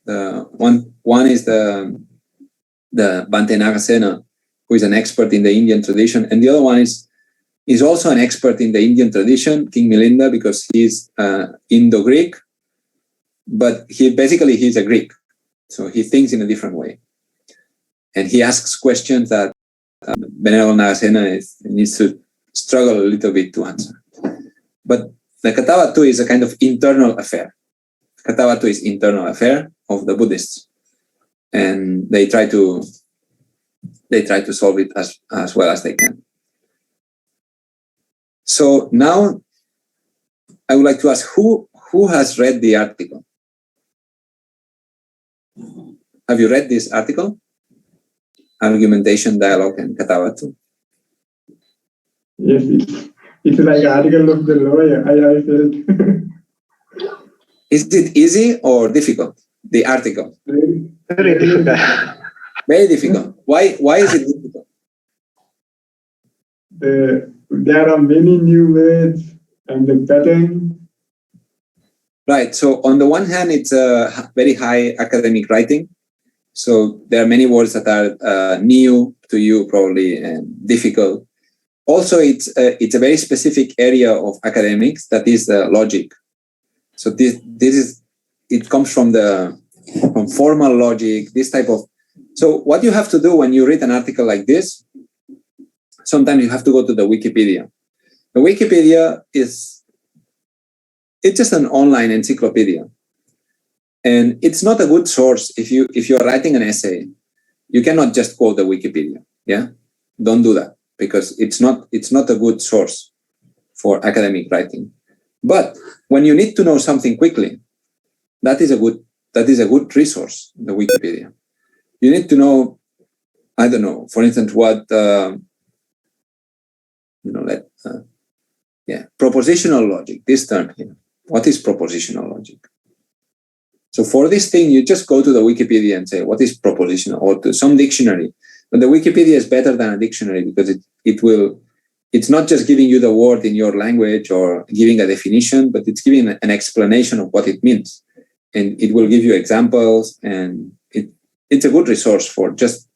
One is the Bhante Nagasena, who is an expert in the Indian tradition, and the other one is also an expert in the Indian tradition, King Milinda, because he's Indo-Greek, but he's a Greek, so he thinks in a different way, and he asks questions that Venerable Nagasena needs to struggle a little bit to answer. But the Kathavatthu is a kind of internal affair. Kathavatthu is internal affair of the Buddhists, and they try to solve it as well as they can. So now I would like to ask who has read the article? Have you read this article? argumentation, dialogue, and Kathavatthu. Yes, it's like article of the lawyer. I felt. Is it easy or difficult? The article. Very difficult. Very difficult. Why is it difficult? There are many new words and the pattern. Right. So on the one hand, it's a very high academic writing. So there are many words that are new to you probably and difficult. Also, it's a very specific area of academics, that is logic. So it comes from formal logic, this type of. So what you have to do when you read an article like this, sometimes you have to go to the Wikipedia. The Wikipedia it's just an online encyclopedia. And it's not a good source. If you're writing an essay, you cannot just quote the Wikipedia. Yeah, don't do that, because it's not a good source for academic writing. But when you need to know something quickly, that is a good resource, the Wikipedia. You need to know, I don't know, for instance, what propositional logic. This term here. What is propositional logic? So for this thing, you just go to the Wikipedia and say, what is propositional, or to some dictionary. But the Wikipedia is better than a dictionary, because it's not just giving you the word in your language or giving a definition, but it's giving an explanation of what it means. And it will give you examples, and it's a good resource for just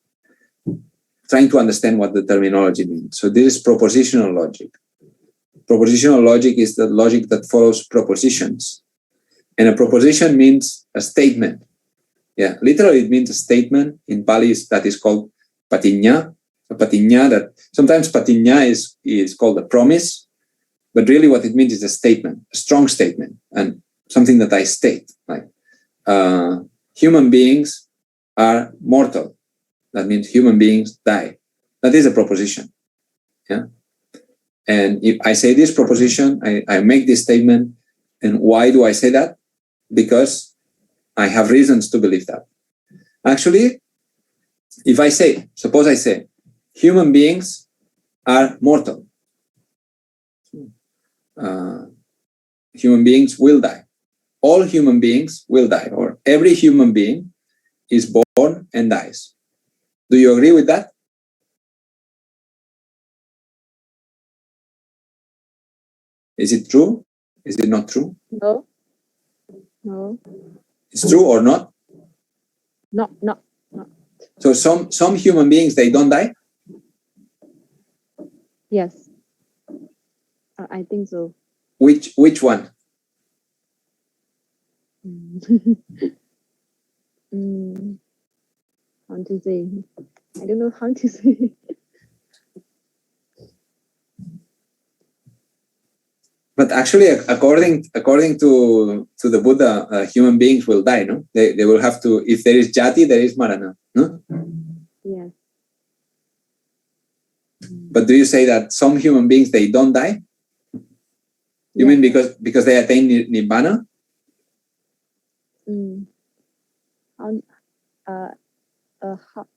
trying to understand what the terminology means. So this is propositional logic. Propositional logic is the logic that follows propositions. And a proposition means a statement. Yeah, literally it means a statement. In Pāļi, that is called patiññā. A patiññā, that sometimes patiññā is called a promise, but really what it means is a statement, a strong statement, and something that I state. Like human beings are mortal. That means human beings die. That is a proposition. Yeah. And if I say this proposition, I make this statement. And why do I say that? Because I have reasons to believe that. Actually, suppose I say, human beings are mortal. Human beings will die. All human beings will die, or every human being is born and dies. Do you agree with that? Is it true? Is it not true? No. No. It's true or not? No. So some human beings, they don't die? Yes. I think so. Which one? How to say? I don't know how to say. But actually, according to the Buddha, human beings will die, no? They will have to, if there is jati, there is marana, no? Yes. But do you say that some human beings, they don't die? You mean because they attain nibbana?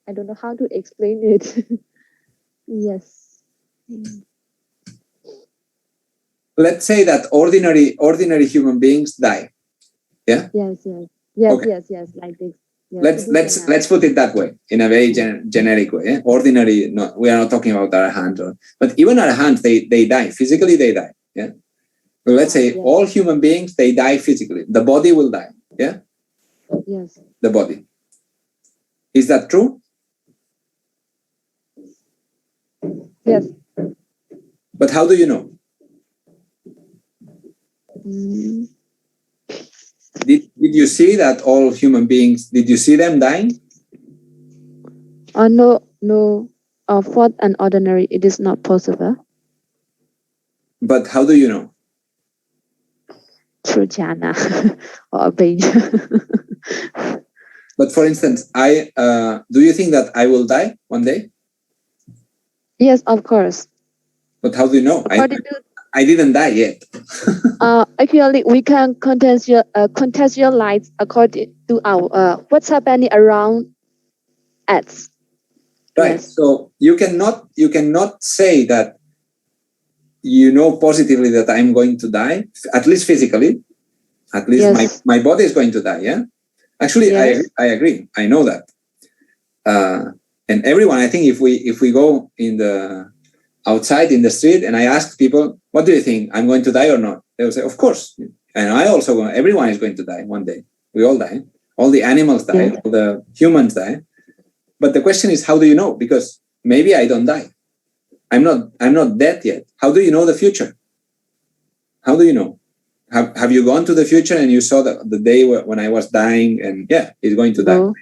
I don't know how to explain it. Yes. Let's say that ordinary human beings die. Yeah. Yes. Okay. Yes. Like this. Yes, let's put it that way, in a very generic way. Eh? Ordinary. No, we are not talking about arahant, but even arahant, they die physically. They die. Yeah. Well, let's say all human beings, they die physically. The body will die. Yeah. Yes. The body. Is that true? Yes. But how do you know? Did you see that all human beings, did you see them dying? No. For an ordinary, it is not possible. But how do you know? Through jhana or being. But for instance, do you think that I will die one day? Yes, of course. But how do you know? I didn't die yet. Actually, we can contextualize according to our what's happening around us. Right. Yes. So you cannot say that you know positively that I'm going to die, at least physically. At least Yes. my body is going to die. Yeah. Actually, Yes. I agree. I know that. And everyone, I think, if we go in the outside in the street and I ask people, what do you think? I'm going to die or not? They will say, of course. And I also, everyone is going to die one day. We all die. All the animals die. Yeah. All the humans die. But the question is, how do you know? Because maybe I don't die. I'm not dead yet. How do you know the future? How do you know? Have you gone to the future and you saw the day when I was dying and yeah, he's going to die? No.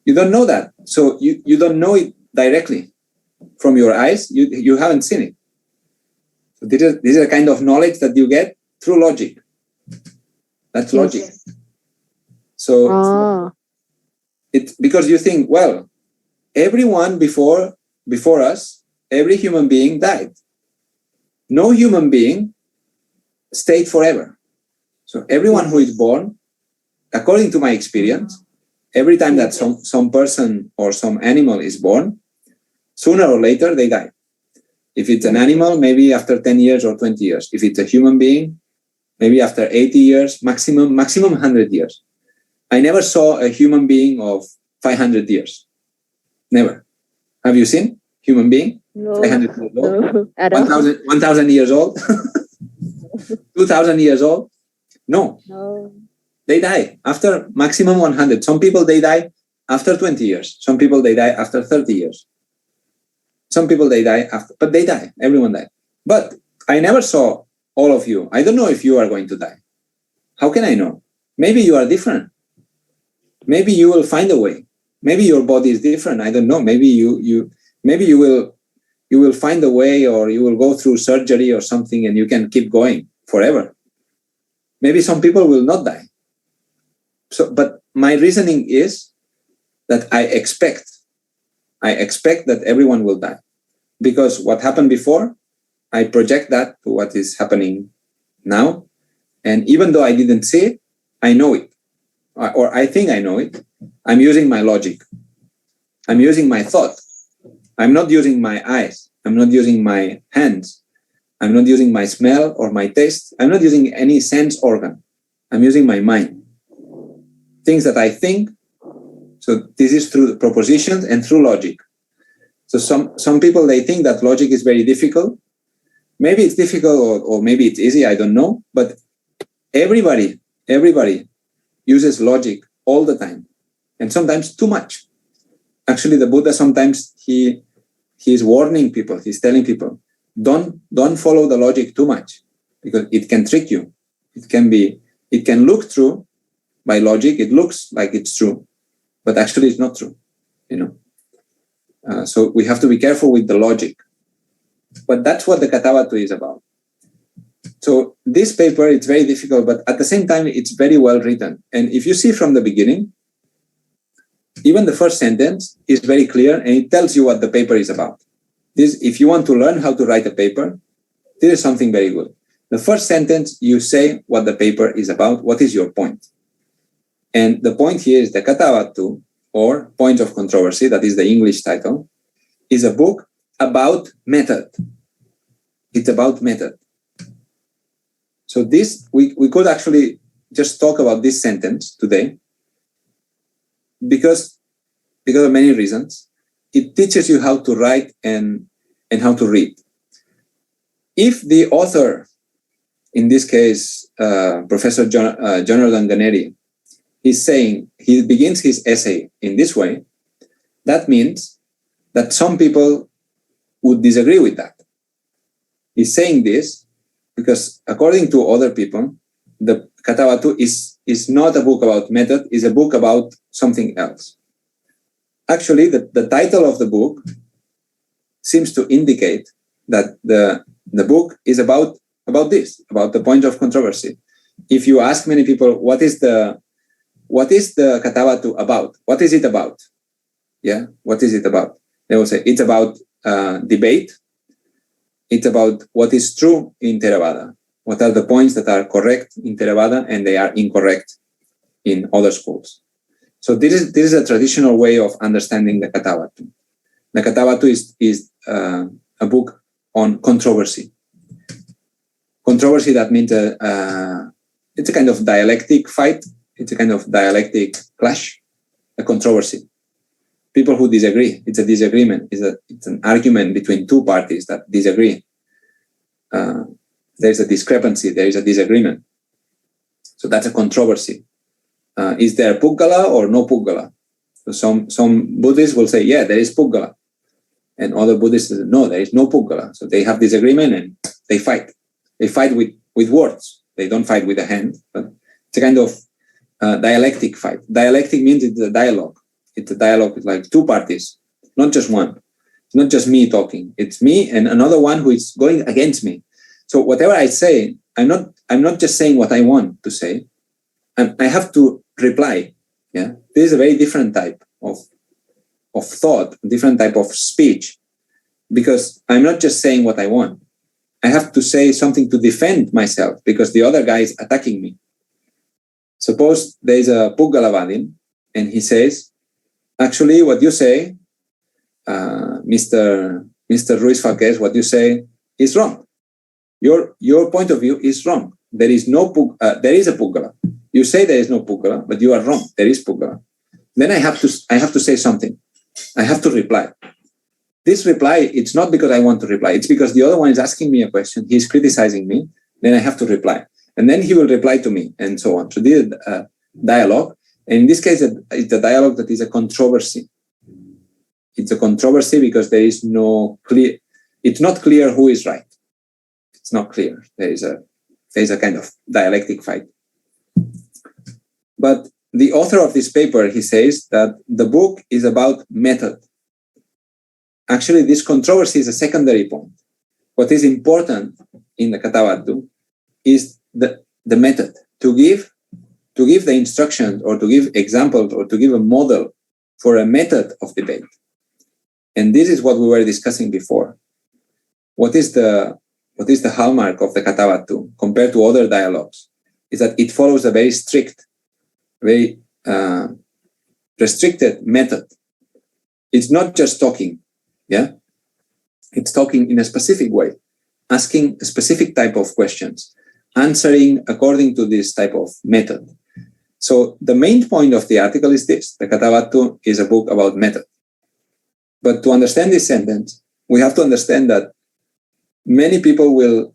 You don't know that. So you don't know it directly from your eyes. You haven't seen it. So this is a kind of knowledge that you get through logic. That's logic. Yes. So it's because you think, well, everyone before us, every human being died. No human being stayed forever. So everyone who is born, according to my experience, every time that some person or some animal is born, sooner or later they die. If it's an animal, maybe after 10 years or 20 years. If it's a human being, maybe after 80 years, maximum 100 years. I never saw a human being of 500 years. Never. Have you seen human being? No. 500 years old? No. At all. 1,000 years old? 2,000 years old? No. No. They die after maximum 100. Some people, they die after 20 years. Some people, they die after 30 years. Some people, they die after, but they die. Everyone died. But I never saw all of you. I don't know if you are going to die. How can I know? Maybe you are different. Maybe you will find a way. Maybe your body is different. I don't know. Maybe you will find a way, or you will go through surgery or something and you can keep going forever. Maybe some people will not die. So, but my reasoning is that I expect that everyone will die, because what happened before, I project that to what is happening now. And even though I didn't see it, I know it, or I think I know it. I'm using my logic. I'm using my thought. I'm not using my eyes. I'm not using my hands. I'm not using my smell or my taste. I'm not using any sense organ. I'm using my mind. Things that I think. So this is through propositions and through logic. So some people, they think that logic is very difficult. Maybe it's difficult or maybe it's easy, I don't know. But everybody uses logic all the time, and sometimes too much. Actually, the Buddha, sometimes he's warning people, he's telling people, don't follow the logic too much, because it can trick you. It can look true by logic, it looks like it's true, but actually it's not true, so we have to be careful with the logic. But that's what the Kathavatthu is about. So this paper, it's very difficult, but at the same time, it's very well written. And if you see from the beginning, even the first sentence is very clear, and it tells you what the paper is about. If you want to learn how to write a paper, this is something very good. The first sentence, you say what the paper is about, what is your point. And the point here is the Kathavatthu, or Point of Controversy, that is the English title, is a book about method. It's about method. So this, we could actually just talk about this sentence today, because of many reasons. It teaches you how to write and how to read. If the author, in this case, Professor Jonathan Ganeri, is saying, he begins his essay in this way, that means that some people would disagree with that. He's saying this because, according to other people, the Kathavatthu is not a book about method, is a book about something else. Actually, the title of the book seems to indicate that the book is about this, about the point of controversy. If you ask many people, what is the Kathavatthu about? What is it about? Yeah, what is it about? They will say, it's about debate. It's about what is true in Theravada. What are the points that are correct in Theravada and they are incorrect in other schools. So this is a traditional way of understanding the Kathavatthu. The Kathavatthu is a book on controversy. Controversy, that means it's a kind of dialectic fight. It's a kind of dialectic clash, a controversy. People who disagree. It's a disagreement. It's an argument between two parties that disagree. There's a discrepancy. There is a disagreement. So that's a controversy. Is there Puggala or no Puggala? So some Buddhists will say, yeah, there is Puggala. And other Buddhists say, no, there is no Puggala. So they have disagreement and they fight. They fight with words. They don't fight with a hand. But it's a kind of dialectic fight. Dialectic means it's a dialogue. It's a dialogue with like two parties, not just one. It's not just me talking. It's me and another one who is going against me. So whatever I say, I'm not just saying what I want to say. I have to reply. Yeah, this is a very different type of thought, different type of speech, because I'm not just saying what I want. I have to say something to defend myself because the other guy is attacking me. Suppose there is a Puggalavadin and he says, actually, what you say, Mr. Ruiz Falquez, what you say is wrong. Your point of view is wrong. There is there is a Puggala. You say there is no Puggala, but you are wrong. There is Puggala. Then I have to say something. I have to reply. This reply, it's not because I want to reply. It's because the other one is asking me a question. He's criticizing me. Then I have to reply. And then he will reply to me and so on. So this is a dialogue. And in this case, it's a dialogue that is a controversy. It's a controversy because there is no clear, it's not clear who is right. It's not clear. There is a kind of dialectic fight. But the author of this paper, he says that the book is about method. Actually, this controversy is a secondary point. What is important in the Kathavatthu is the method, to give the instructions or to give examples or to give a model for a method of debate. And this is what we were discussing before. What is the hallmark of the Kathavatthu compared to other dialogues is that it follows a very strict, very restricted method. It's not just talking, yeah? It's talking in a specific way, asking a specific type of questions, answering according to this type of method. So the main point of the article is this: the Kathavatthu is a book about method. But to understand this sentence, we have to understand that many people will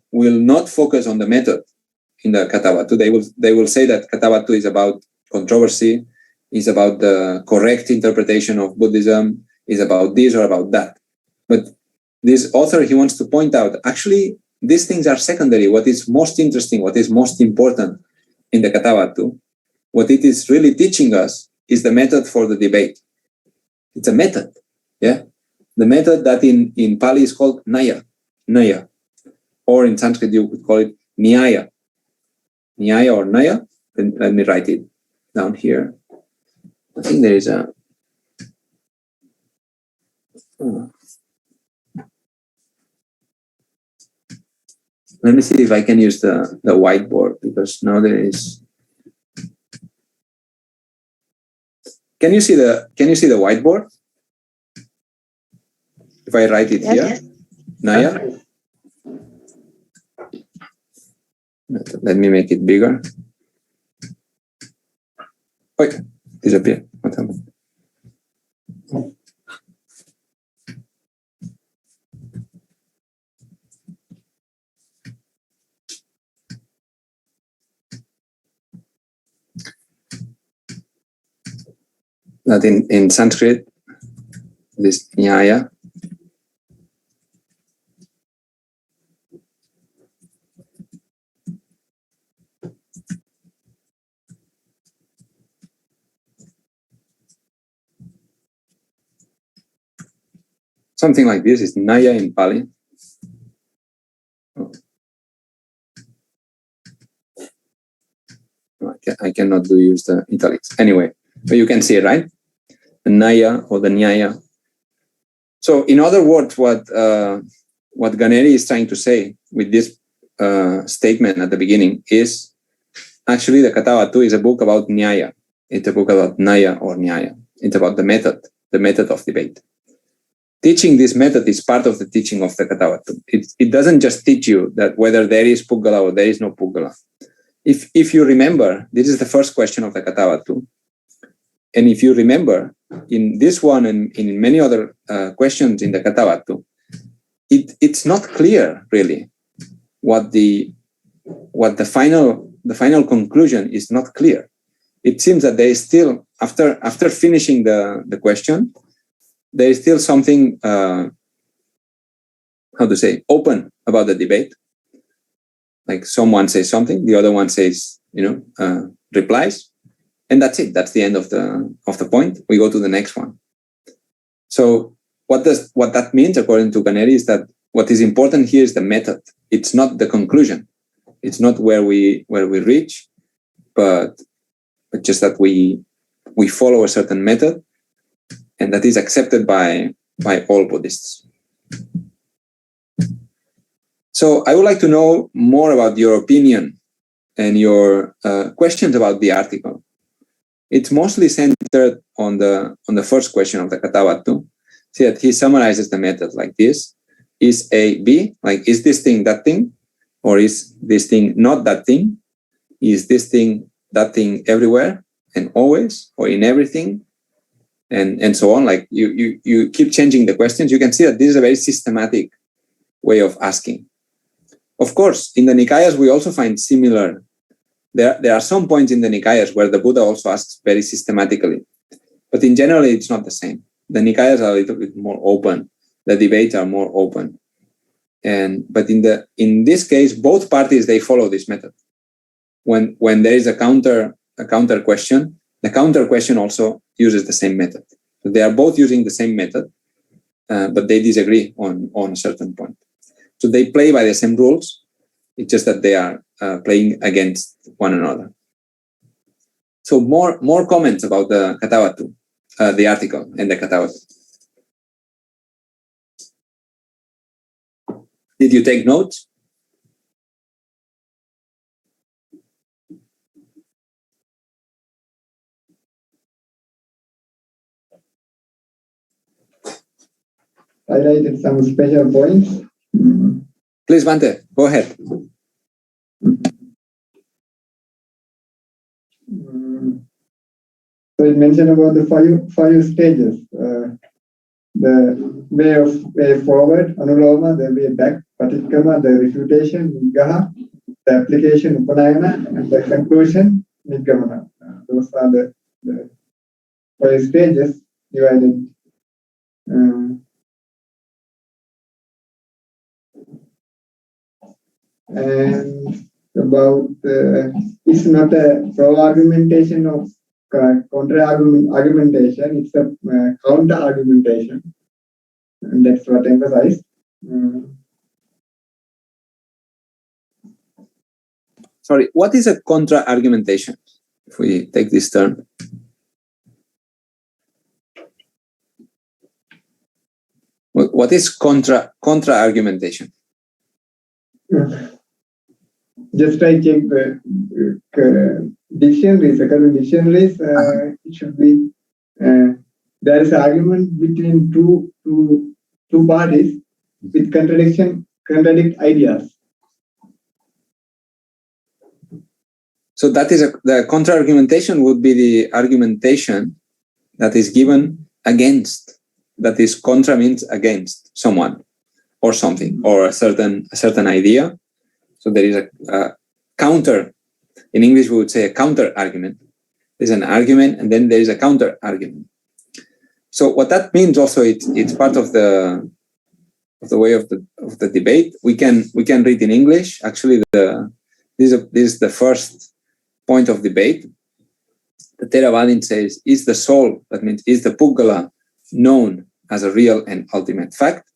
not focus on the method in the Kathavatthu. They will say that Kathavatthu is about controversy, is about the correct interpretation of Buddhism, is about this or about that. But this author, he wants to point out, actually, these things are secondary. What is most interesting, what is most important in the Kathavatthu, what it is really teaching us is the method for the debate. It's a method, yeah? The method that in Pāļi is called Nyaya. Or in Sanskrit, you could call it Nyaya. Nyaya or Naya. Let me write it down here. I think there is a... Let me see if I can use the whiteboard, because now there is... Can you see the whiteboard? If I write it here, Naya. Let me make it bigger. Wait, disappear. What happened? That in Sanskrit, this Nyaya. Something like this is Naya in Pāļi. Oh. I cannot use the italics. Anyway, but you can see it, right? The Naya or the Nyaya. So in other words, what Ganeri is trying to say with this statement at the beginning is actually the Kathavatthu is a book about Nyaya. It's a book about Naya or Nyaya. It's about the method of debate. teaching this method is part of the teaching of the Kathavatthu. It doesn't just teach you that whether there is Puggala or there is no Puggala. If you remember, this is the first question of the Kathavatthu. And if you remember, in this one and in many other questions in the Kathavatthu, it's not clear really what the final conclusion is not clear. It seems that there is still, after finishing the question, there is still something open about the debate. Like someone says something, the other one says, replies, and that's it. That's the end of the point. We go to the next one. So what that means, according to Ganeri, is that what is important here is the method. It's not the conclusion. It's not where we reach, but just that we follow a certain method, and that is accepted by all Buddhists. So I would like to know more about your opinion and your questions about the article. It's mostly centered on the first question of the Kathavatthu. See that he summarizes the method like this: is A B, like is this thing that thing, or is this thing not that thing? Is this thing that thing everywhere and always, or in everything, and so on? Like you keep changing the questions. You can see that this is a very systematic way of asking. Of course, in the Nikayas, we also find similar. There are some points in the Nikayas where the Buddha also asks very systematically, but in general, it's not the same. The Nikayas are a little bit more open. The debates are more open, but in this case, both parties, they follow this method. When there is a counter question, the counter question also uses the same method. So they are both using the same method, but they disagree on a certain point. So they play by the same rules. It's just that they are playing against one another. So more comments about the Kathavatthu, the article and the Kathavatthu. Did you take notes? Highlighted some special points. Please, Bhante, go ahead. So it mentioned about the five stages. The way forward, Anuloma, the way back, Patikkama, the refutation, Nigaha, the application, Upanayana, and the conclusion, Nigamana. Those are the 5 stages divided. And about it's not a pro-argumentation of counter-argumentation, it's a counter-argumentation, and that's what emphasized. Sorry, what is a contra-argumentation, if we take this term? What is contra-argumentation? Just I check the dictionaries, academic dictionaries, it should be, there is an argument between two parties with contradict ideas. So that is the contra-argumentation would be the argumentation that is given against, that is contra means against someone or something or a certain idea. So there is a counter. In English, we would say a counter-argument. There's an argument, and then there is a counter-argument. So what that means also, it's part of the way of the debate. We can read in English. Actually, this is the first point of debate. The Theravadin says, "Is the soul, that means is the Puggala, known as a real and ultimate fact?"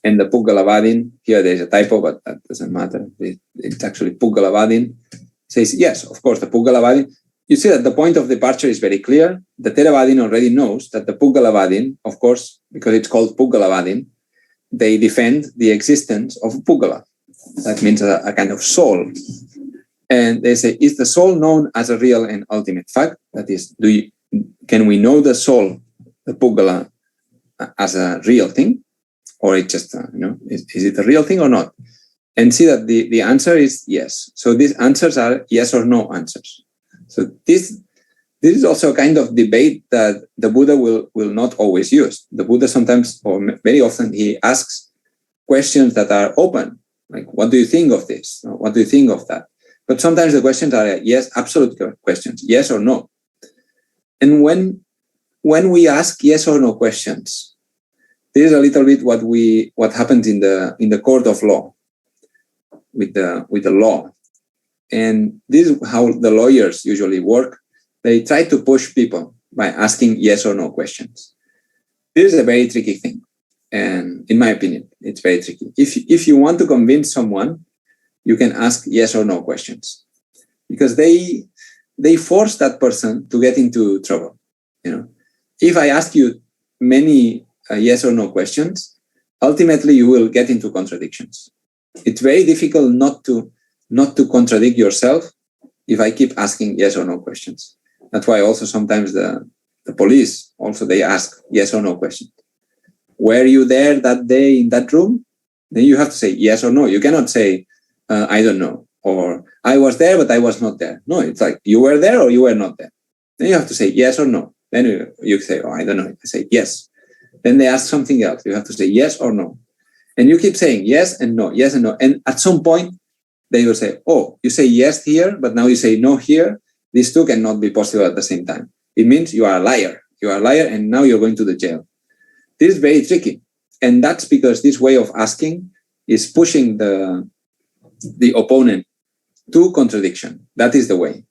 And the Puggalavadin, here there's a typo, but that doesn't matter. It's actually Puggalavadin, says, yes, of course, the Puggalavadin. You see that the point of departure is very clear. The Theravadin already knows that the Puggalavadin, of course, because it's called Puggalavadin, they defend the existence of Puggala. That means a kind of soul. And they say, is the soul known as a real and ultimate fact? That is, can we know the soul, the Puggala, as a real thing, or it just, is it a real thing or not? And see that the answer is yes. So these answers are yes or no answers. So this is also a kind of debate that the Buddha will not always use. The Buddha sometimes, or very often, he asks questions that are open, like, what do you think of this? Or, what do you think of that? But sometimes the questions are yes, absolute questions, yes or no. And when we ask yes or no questions, this is a little bit what happens in the court of law with the law. And this is how the lawyers usually work. They try to push people by asking yes or no questions. This is a very tricky thing. And in my opinion, it's very tricky. If you want to convince someone, you can ask yes or no questions, because they force that person to get into trouble. If I ask you many yes or no questions, ultimately you will get into contradictions. It's very difficult not to contradict yourself if I keep asking yes or no questions. That's why also sometimes the police also, they ask yes or no questions. Were you there that day in that room? Then you have to say yes or no. You cannot say I don't know, or I was there but I was not there. No, it's like you were there or you were not there. Then you have to say yes or no. Then you say, I don't know. I say yes. Then they ask something else. You have to say yes or no. And you keep saying yes and no, yes and no. And at some point, they will say, you say yes here, but now you say no here. These two cannot be possible at the same time. It means you are a liar. You are a liar, and now you're going to the jail. This is very tricky. And that's because this way of asking is pushing the opponent to contradiction. That is the way.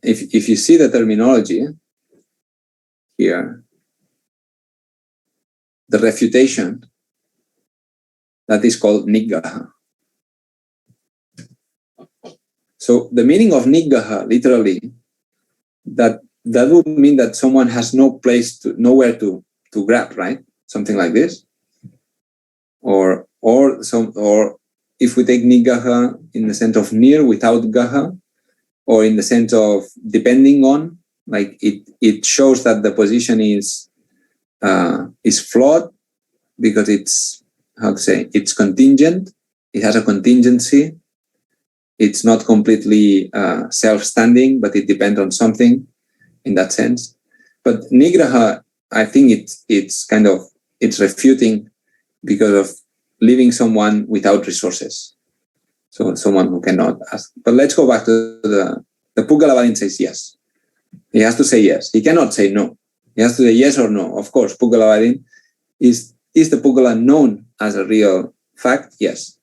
If you see the terminology here, the refutation, that is called niggaha. So the meaning of niggaha, literally, that would mean that someone has nowhere to grab, right? Something like this. Or if we take niggaha in the sense of near without gaha, or in the sense of depending on, like it shows that the position is flawed because it's, it's contingent. It has a contingency. It's not completely self-standing, but it depends on something in that sense. But nigraha, I think it's refuting because of leaving someone without resources. So someone who cannot ask. But let's go back to the Pūgalavādin says yes. He has to say yes. He cannot say no. He has to say yes or no. Of course, Pūgalavādin, is the Pūgala known as a real fact? Yes.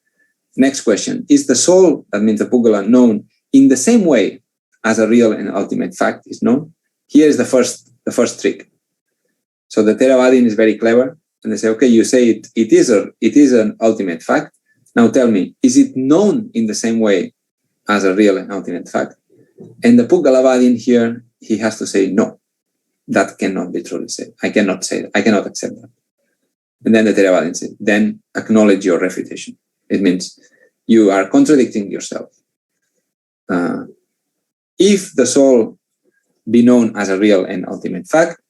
Next question. Is the soul, that means the Pūgala, known in the same way as a real and ultimate fact is known? Here is the first trick. So the Theravadin is very clever, and they say, okay, you say it is an ultimate fact. Now tell me, is it known in the same way as a real and ultimate fact? And the Pūgalavādin here, he has to say no. That cannot be truly said. I cannot say that. I cannot accept that. And then the Theravadin says, then acknowledge your refutation. It means you are contradicting yourself. If the soul be known as a real and ultimate fact,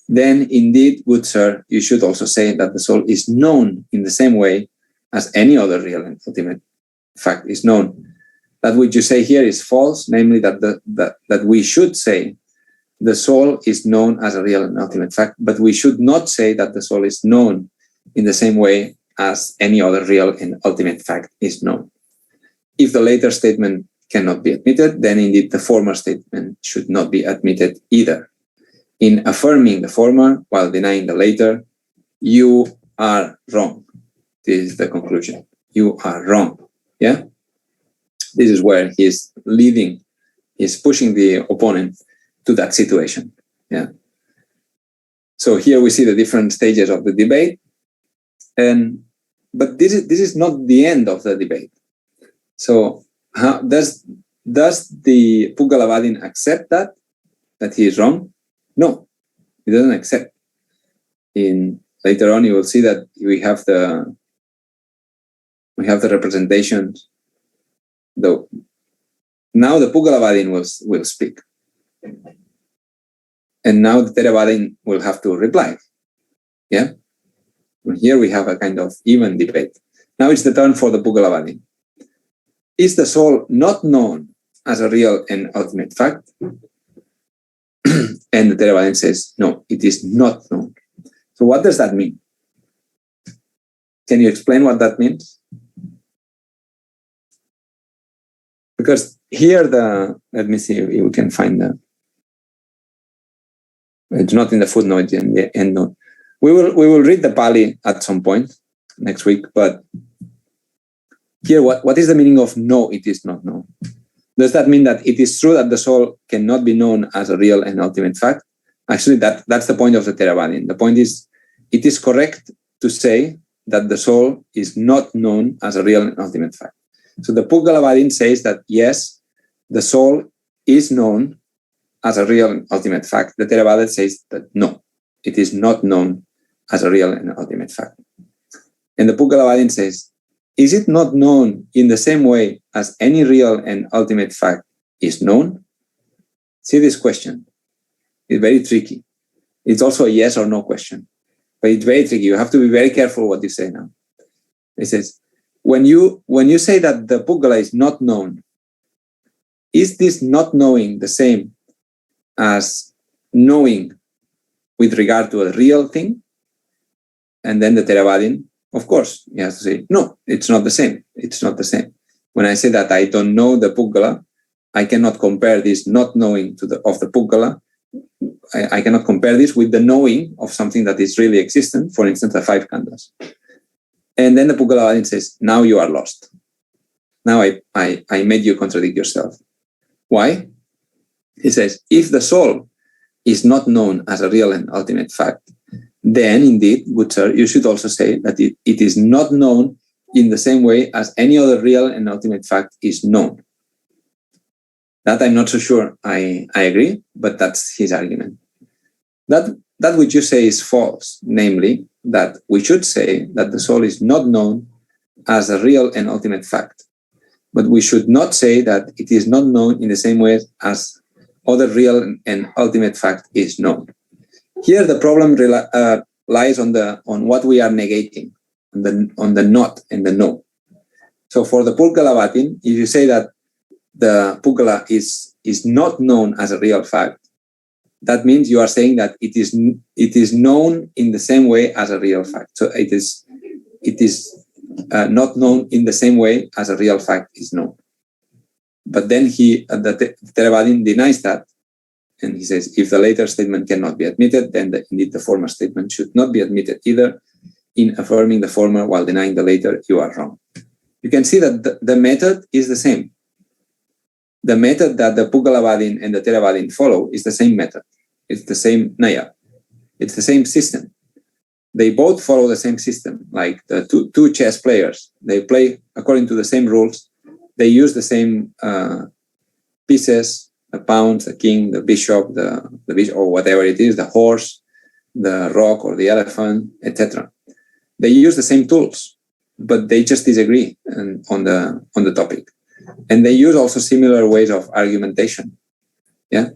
then indeed, good sir, you should also say that the soul is known in the same way as any other real and ultimate fact is known. That which you say here is false, namely that we should say the soul is known as a real and ultimate fact, but we should not say that the soul is known in the same way as any other real and ultimate fact is known. If the later statement cannot be admitted, then indeed the former statement should not be admitted either. In affirming the former while denying the later, you are wrong. This is the conclusion. You are wrong. Yeah? This is where he's pushing the opponent to that situation. Yeah. So here we see the different stages of the debate. But this is not the end of the debate. So does the Pūgalavādin accept that he is wrong? No, he doesn't accept. Later on, you will see that we have the representations. Though now the Pūgalavādin will speak, and now the Theravādin will have to reply. Yeah. Here we have a kind of even debate. Now it's the turn for the Pūgalavādi. Is the soul not known as a real and ultimate fact? And the Theravādi says, no, it is not known. So what does that mean? Can you explain what that means? Because here let me see if we can find it's not in the footnote in the end note. We will read the Pāļi at some point next week, but here what is the meaning of no, it is not known? Does that mean that it is true that the soul cannot be known as a real and ultimate fact? Actually, that's the point of the Theravādi. The point is, it is correct to say that the soul is not known as a real and ultimate fact. So the Pūgalavādi says that yes, the soul is known as a real and ultimate fact. The Theravāda says that no, it is not known as a real and ultimate fact. And the Pūgalavādi says, is it not known in the same way as any real and ultimate fact is known? See this question. It's very tricky. It's also a yes or no question, but it's very tricky. You have to be very careful what you say now. It says, when you say that the Pūgala is not known, is this not knowing the same as knowing with regard to a real thing? And then the Theravādi, of course, he has to say, no, it's not the same. It's not the same. When I say that I don't know the Pūgala, I cannot compare this not knowing of the Pūgala. I cannot compare this with the knowing of something that is really existent, for instance, the 5 khandhas. And then the Pūgalavādi says, now you are lost. Now I made you contradict yourself. Why? He says, if the soul is not known as a real and ultimate fact, then indeed, good sir, you should also say that it is not known in the same way as any other real and ultimate fact is known. That I'm not so sure I agree, but that's his argument. That which you say is false, namely that we should say that the soul is not known as a real and ultimate fact, but we should not say that it is not known in the same way as other real and ultimate fact is known. Here the problem lies on what we are negating, on the not and the no. So for the Pūgalavādi, if you say that the Pūgala is not known as a real fact, that means you are saying that it is known in the same way as a real fact. So it is not known in the same way as a real fact is known. But then the Theravādi denies that, and he says, if the later statement cannot be admitted, then indeed the former statement should not be admitted either. In affirming the former while denying the later, you are wrong. You can see that the method is the same. The method that the Pūgalavādi and the Theravādi follow is the same method. It's the same Naya. It's the same system. They both follow the same system, like the two chess players. They play according to the same rules. They use the same pieces, the pawns, the king, the bishop, the bishop, or whatever it is, the horse, the rock or the elephant, etc. They use the same tools, but they just disagree on the topic. And they use also similar ways of argumentation. Yeah.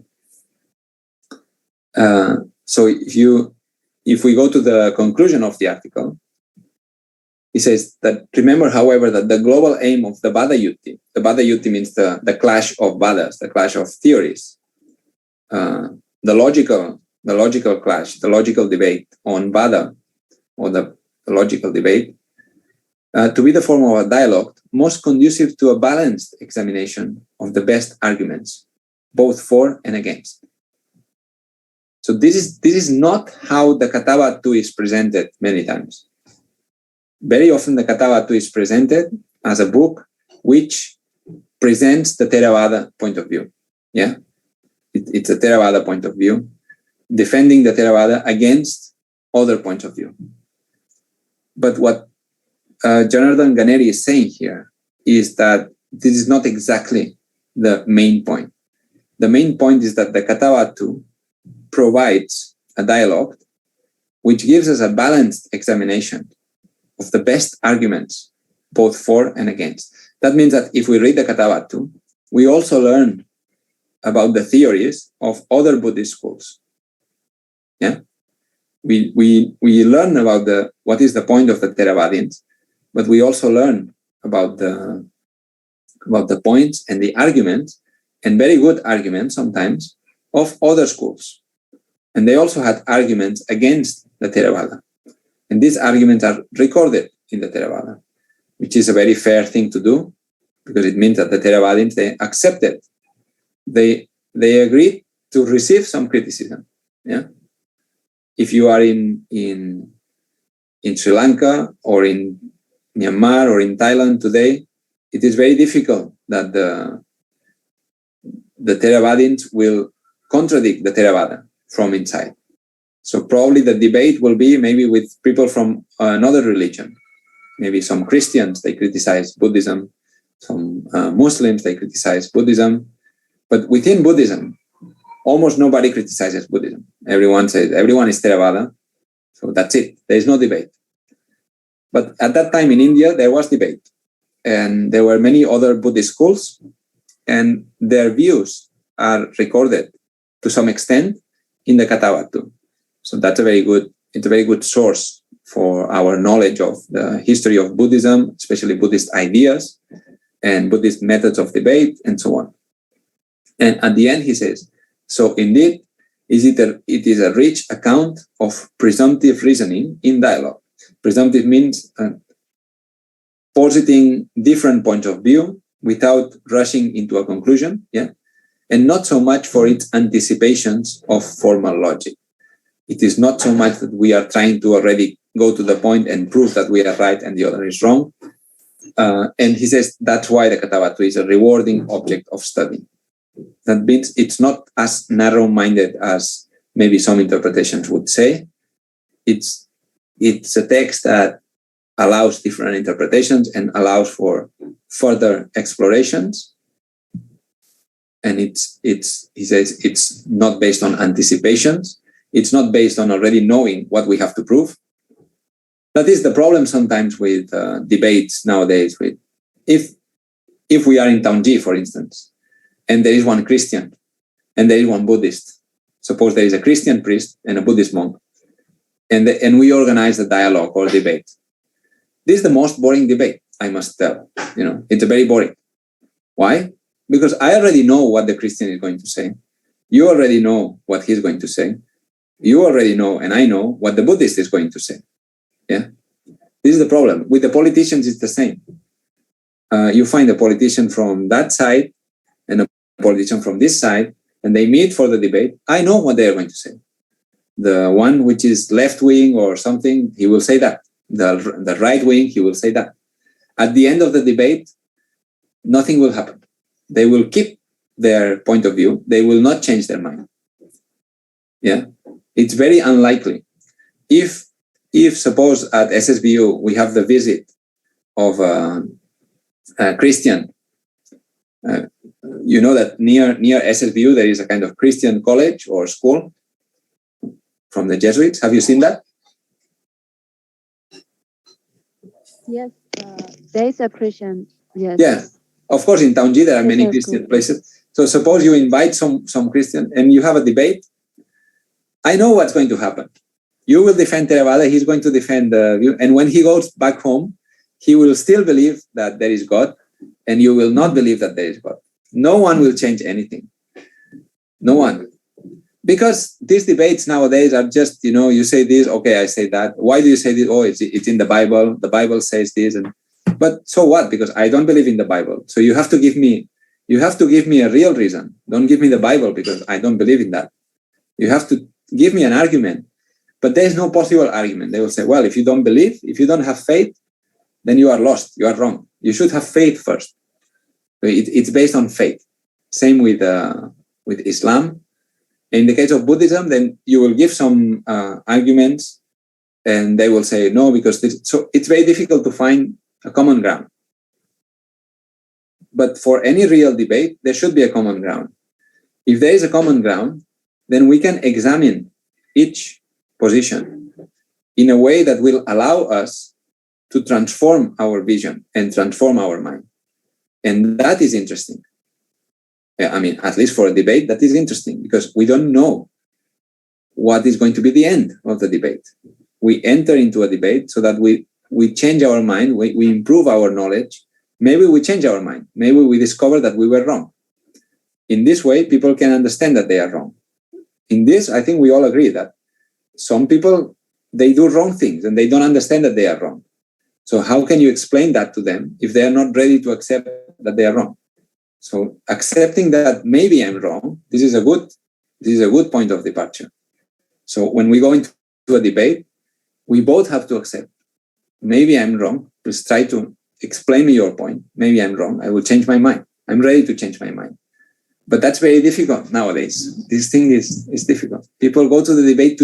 So if we go to the conclusion of the article, he says that, remember, however, that the global aim of the Vada Yutti, the Vada Yutti means the clash of Vadas, the clash of theories, the logical clash, the logical debate on Vada, or the logical debate, to be the form of a dialogue most conducive to a balanced examination of the best arguments, both for and against. So this is not how the Kathavatthu is presented many times. Very often the Kathavatthu is presented as a book which presents the Theravada point of view. Yeah, it's a Theravada point of view, defending the Theravada against other points of view. But what Janardhan Ganeri is saying here is that this is not exactly the main point. The main point is that the Kathavatthu provides a dialogue which gives us a balanced examination of the best arguments, both for and against. That means that if we read the Kathavatthu, we also learn about the theories of other Buddhist schools. Yeah, we learn about what is the point of the Theravadins, but we also learn about the points and the arguments, and very good arguments sometimes, of other schools. And they also had arguments against the Theravada. And these arguments are recorded in the Theravada, which is a very fair thing to do, because it means that the Theravadins, they accepted, they agreed to receive some criticism. Yeah. If you are in Sri Lanka or in Myanmar or in Thailand today, it is very difficult that the Theravadins will contradict the Theravada from inside. So probably the debate will be maybe with people from another religion. Maybe some Christians, they criticize Buddhism. Some Muslims, they criticize Buddhism. But within Buddhism, almost nobody criticizes Buddhism. Everyone says, everyone is Theravada. So that's it. There is no debate. But at that time in India, there was debate. And there were many other Buddhist schools. And their views are recorded to some extent in the Kathavatthu. So that's it's a very good source for our knowledge of the history of Buddhism, especially Buddhist ideas and Buddhist methods of debate and so on. And at the end, he says, so indeed, it is a rich account of presumptive reasoning in dialogue. Presumptive means positing different points of view without rushing into a conclusion, yeah, and not so much for its anticipations of formal logic. It is not so much that we are trying to already go to the point and prove that we are right and the other is wrong. And he says that's why the Kathavatthu is a rewarding object of study. That means it's not as narrow-minded as maybe some interpretations would say. It's a text that allows different interpretations and allows for further explorations. And he says it's not based on anticipations. It's not based on already knowing what we have to prove. That is the problem sometimes with debates nowadays. If we are in Taungji, for instance, and there is one Christian and there is one Buddhist. Suppose there is a Christian priest and a Buddhist monk, and we organize a dialogue or debate. This is the most boring debate, I must tell. It's a very boring. Why? Because I already know what the Christian is going to say. You already know what he's going to say. You already know, and I know, what the Buddhist is going to say. Yeah, this is the problem. With the politicians, it's the same. You find a politician from that side and a politician from this side, and they meet for the debate. I know what they are going to say. The one which is left-wing or something, he will say that. The right-wing, he will say that. At the end of the debate, nothing will happen. They will keep their point of view. They will not change their mind. Yeah, it's very unlikely. If suppose at SSBU we have the visit of a Christian, you know that near SSBU there is a kind of Christian college or school from the Jesuits. Have you seen that? Yes, there is a Christian. Yes. Yeah, of course in Taungji there are many Christian places. So suppose you invite some Christian and you have a debate. I know what's going to happen. You will defend Theravada, he's going to defend the view. And when he goes back home, he will still believe that there is God, and you will not believe that there is God. No one will change anything. No one. Because these debates nowadays are just, you say this, okay, I say that. Why do you say this? Oh, it's in the Bible. The Bible says this. But so what? Because I don't believe in the Bible. So you have to give me a real reason. Don't give me the Bible because I don't believe in that. You have to give me an argument. But there is no possible argument. They will say, well, if you don't believe, if you don't have faith, then you are lost. You are wrong. You should have faith first. It's based on faith. Same with Islam. In the case of Buddhism, then you will give some arguments and they will say no, because so it's very difficult to find a common ground. But for any real debate, there should be a common ground. If there is a common ground, then we can examine each position in a way that will allow us to transform our vision and transform our mind. And that is interesting. I mean, at least for a debate, that is interesting because we don't know what is going to be the end of the debate. We enter into a debate so that we change our mind, we improve our knowledge. Maybe we change our mind. Maybe we discover that we were wrong. In this way, people can understand that they are wrong. In this, I think we all agree that some people, they do wrong things and they don't understand that they are wrong. So how can you explain that to them if they are not ready to accept that they are wrong? So accepting that maybe I'm wrong, this is a good point of departure. So when we go into a debate, we both have to accept, maybe I'm wrong. Please try to explain me your point. Maybe I'm wrong. I will change my mind. I'm ready to change my mind. But that's very difficult nowadays. This thing is difficult. People go to the debate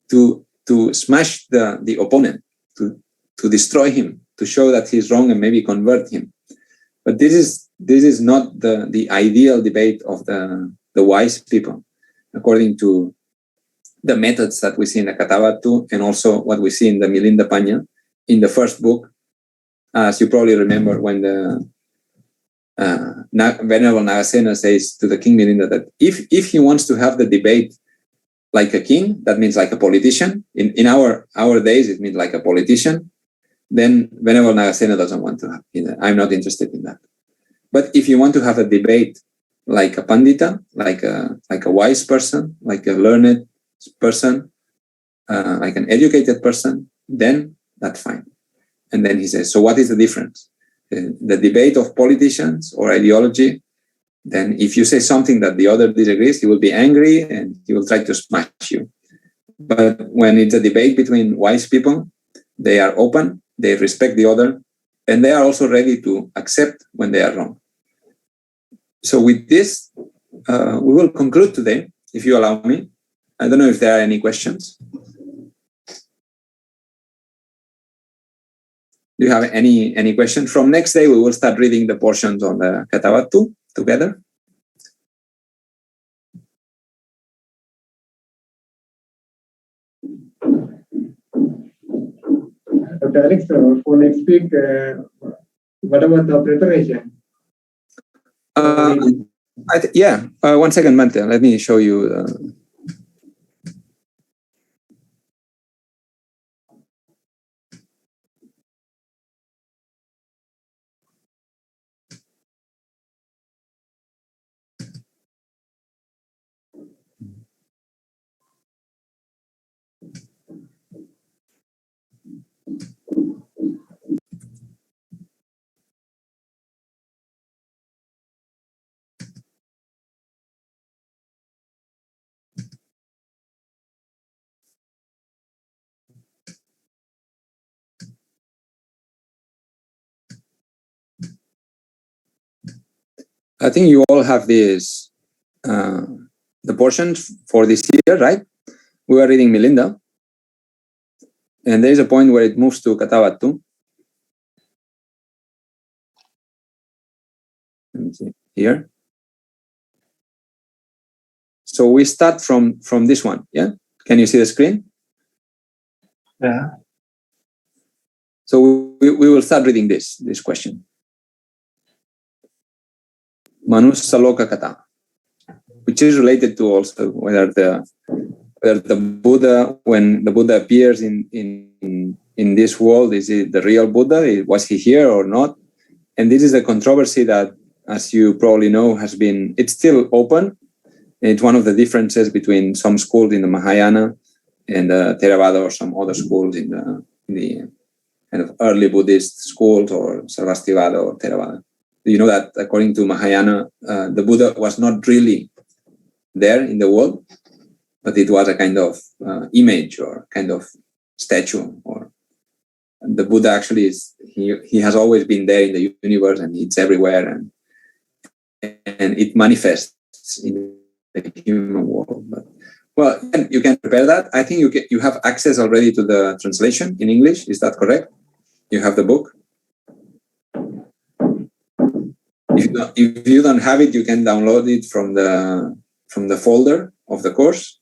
to smash the opponent, to destroy him, to show that he's wrong and maybe convert him. But this is not the ideal debate of the wise people, according to the methods that we see in the Kathavatthu and also what we see in the Milinda Panya in the first book. As you probably remember, when the Venerable Nagasena says to the King Milinda that if he wants to have the debate like a king, that means like a politician. In our days, it means like a politician. Then Venerable Nagasena doesn't want to have it. I'm not interested in that. But if you want to have a debate like a pandita, like a wise person, like a learned person, like an educated person, then that's fine. And then he says, so what is the difference? The debate of politicians or ideology, then if you say something that the other disagrees, he will be angry and he will try to smash you. But when it's a debate between wise people, they are open, they respect the other, and they are also ready to accept when they are wrong. So with this, we will conclude today, if you allow me. I don't know if there are any questions. Do you have any questions? From next day, we will start reading the portions on the Kathavatthu together. Dr. Alex, for next week, what about the preparation? One second, Mante. Let me show you. I think you all have this, the portions for this year, right? We are reading Milinda. And there is a point where it moves to Kathavatthu. Let me see here. So we start from this one, yeah? Can you see the screen? Yeah. So we will start reading this question. Manusaloka Katha, which is related to also whether the Buddha, when the Buddha appears in this world, is it the real Buddha? Was he here or not? And this is a controversy that, as you probably know, it's still open. It's one of the differences between some schools in the Mahayana and Theravada or some other schools in the kind of early Buddhist schools or Sarvastivada or Theravada. You know that according to Mahayana, the Buddha was not really there in the world, but it was a kind of image or kind of statue. Or the Buddha actually he has always been there in the universe and it's everywhere, and it manifests in the human world. But, well, you can prepare that. I think you have access already to the translation in English. Is that correct? You have the book. If you don't have it, you can download it from the folder of the course.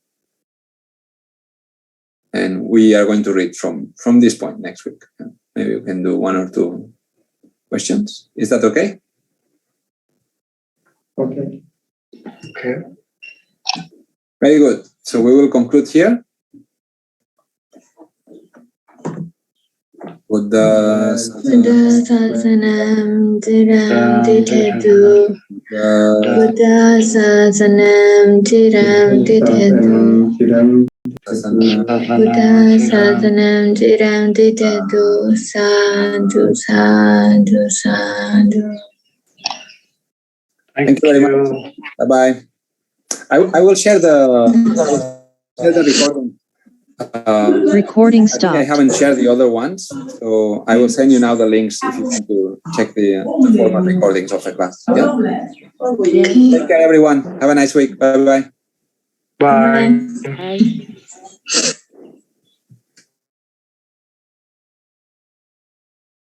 And we are going to read from this point next week. Maybe you can do one or two questions. Is that okay? Okay. Okay. Very good. So we will conclude here. Buddha Sasanam Tiram Titetu. Buddha Sasanam Tiram Titetu. Buddha Sasanam Tiram Titetu. Sadhu, sadhu, sadhu. Thank you very much. Bye-bye. I will share the recording. Recording I think stopped. I haven't shared the other ones, so I will send you now the links if you want to check the former recordings of the class. Yeah? Take care, everyone. Have a nice week. Bye-bye. Bye. Bye.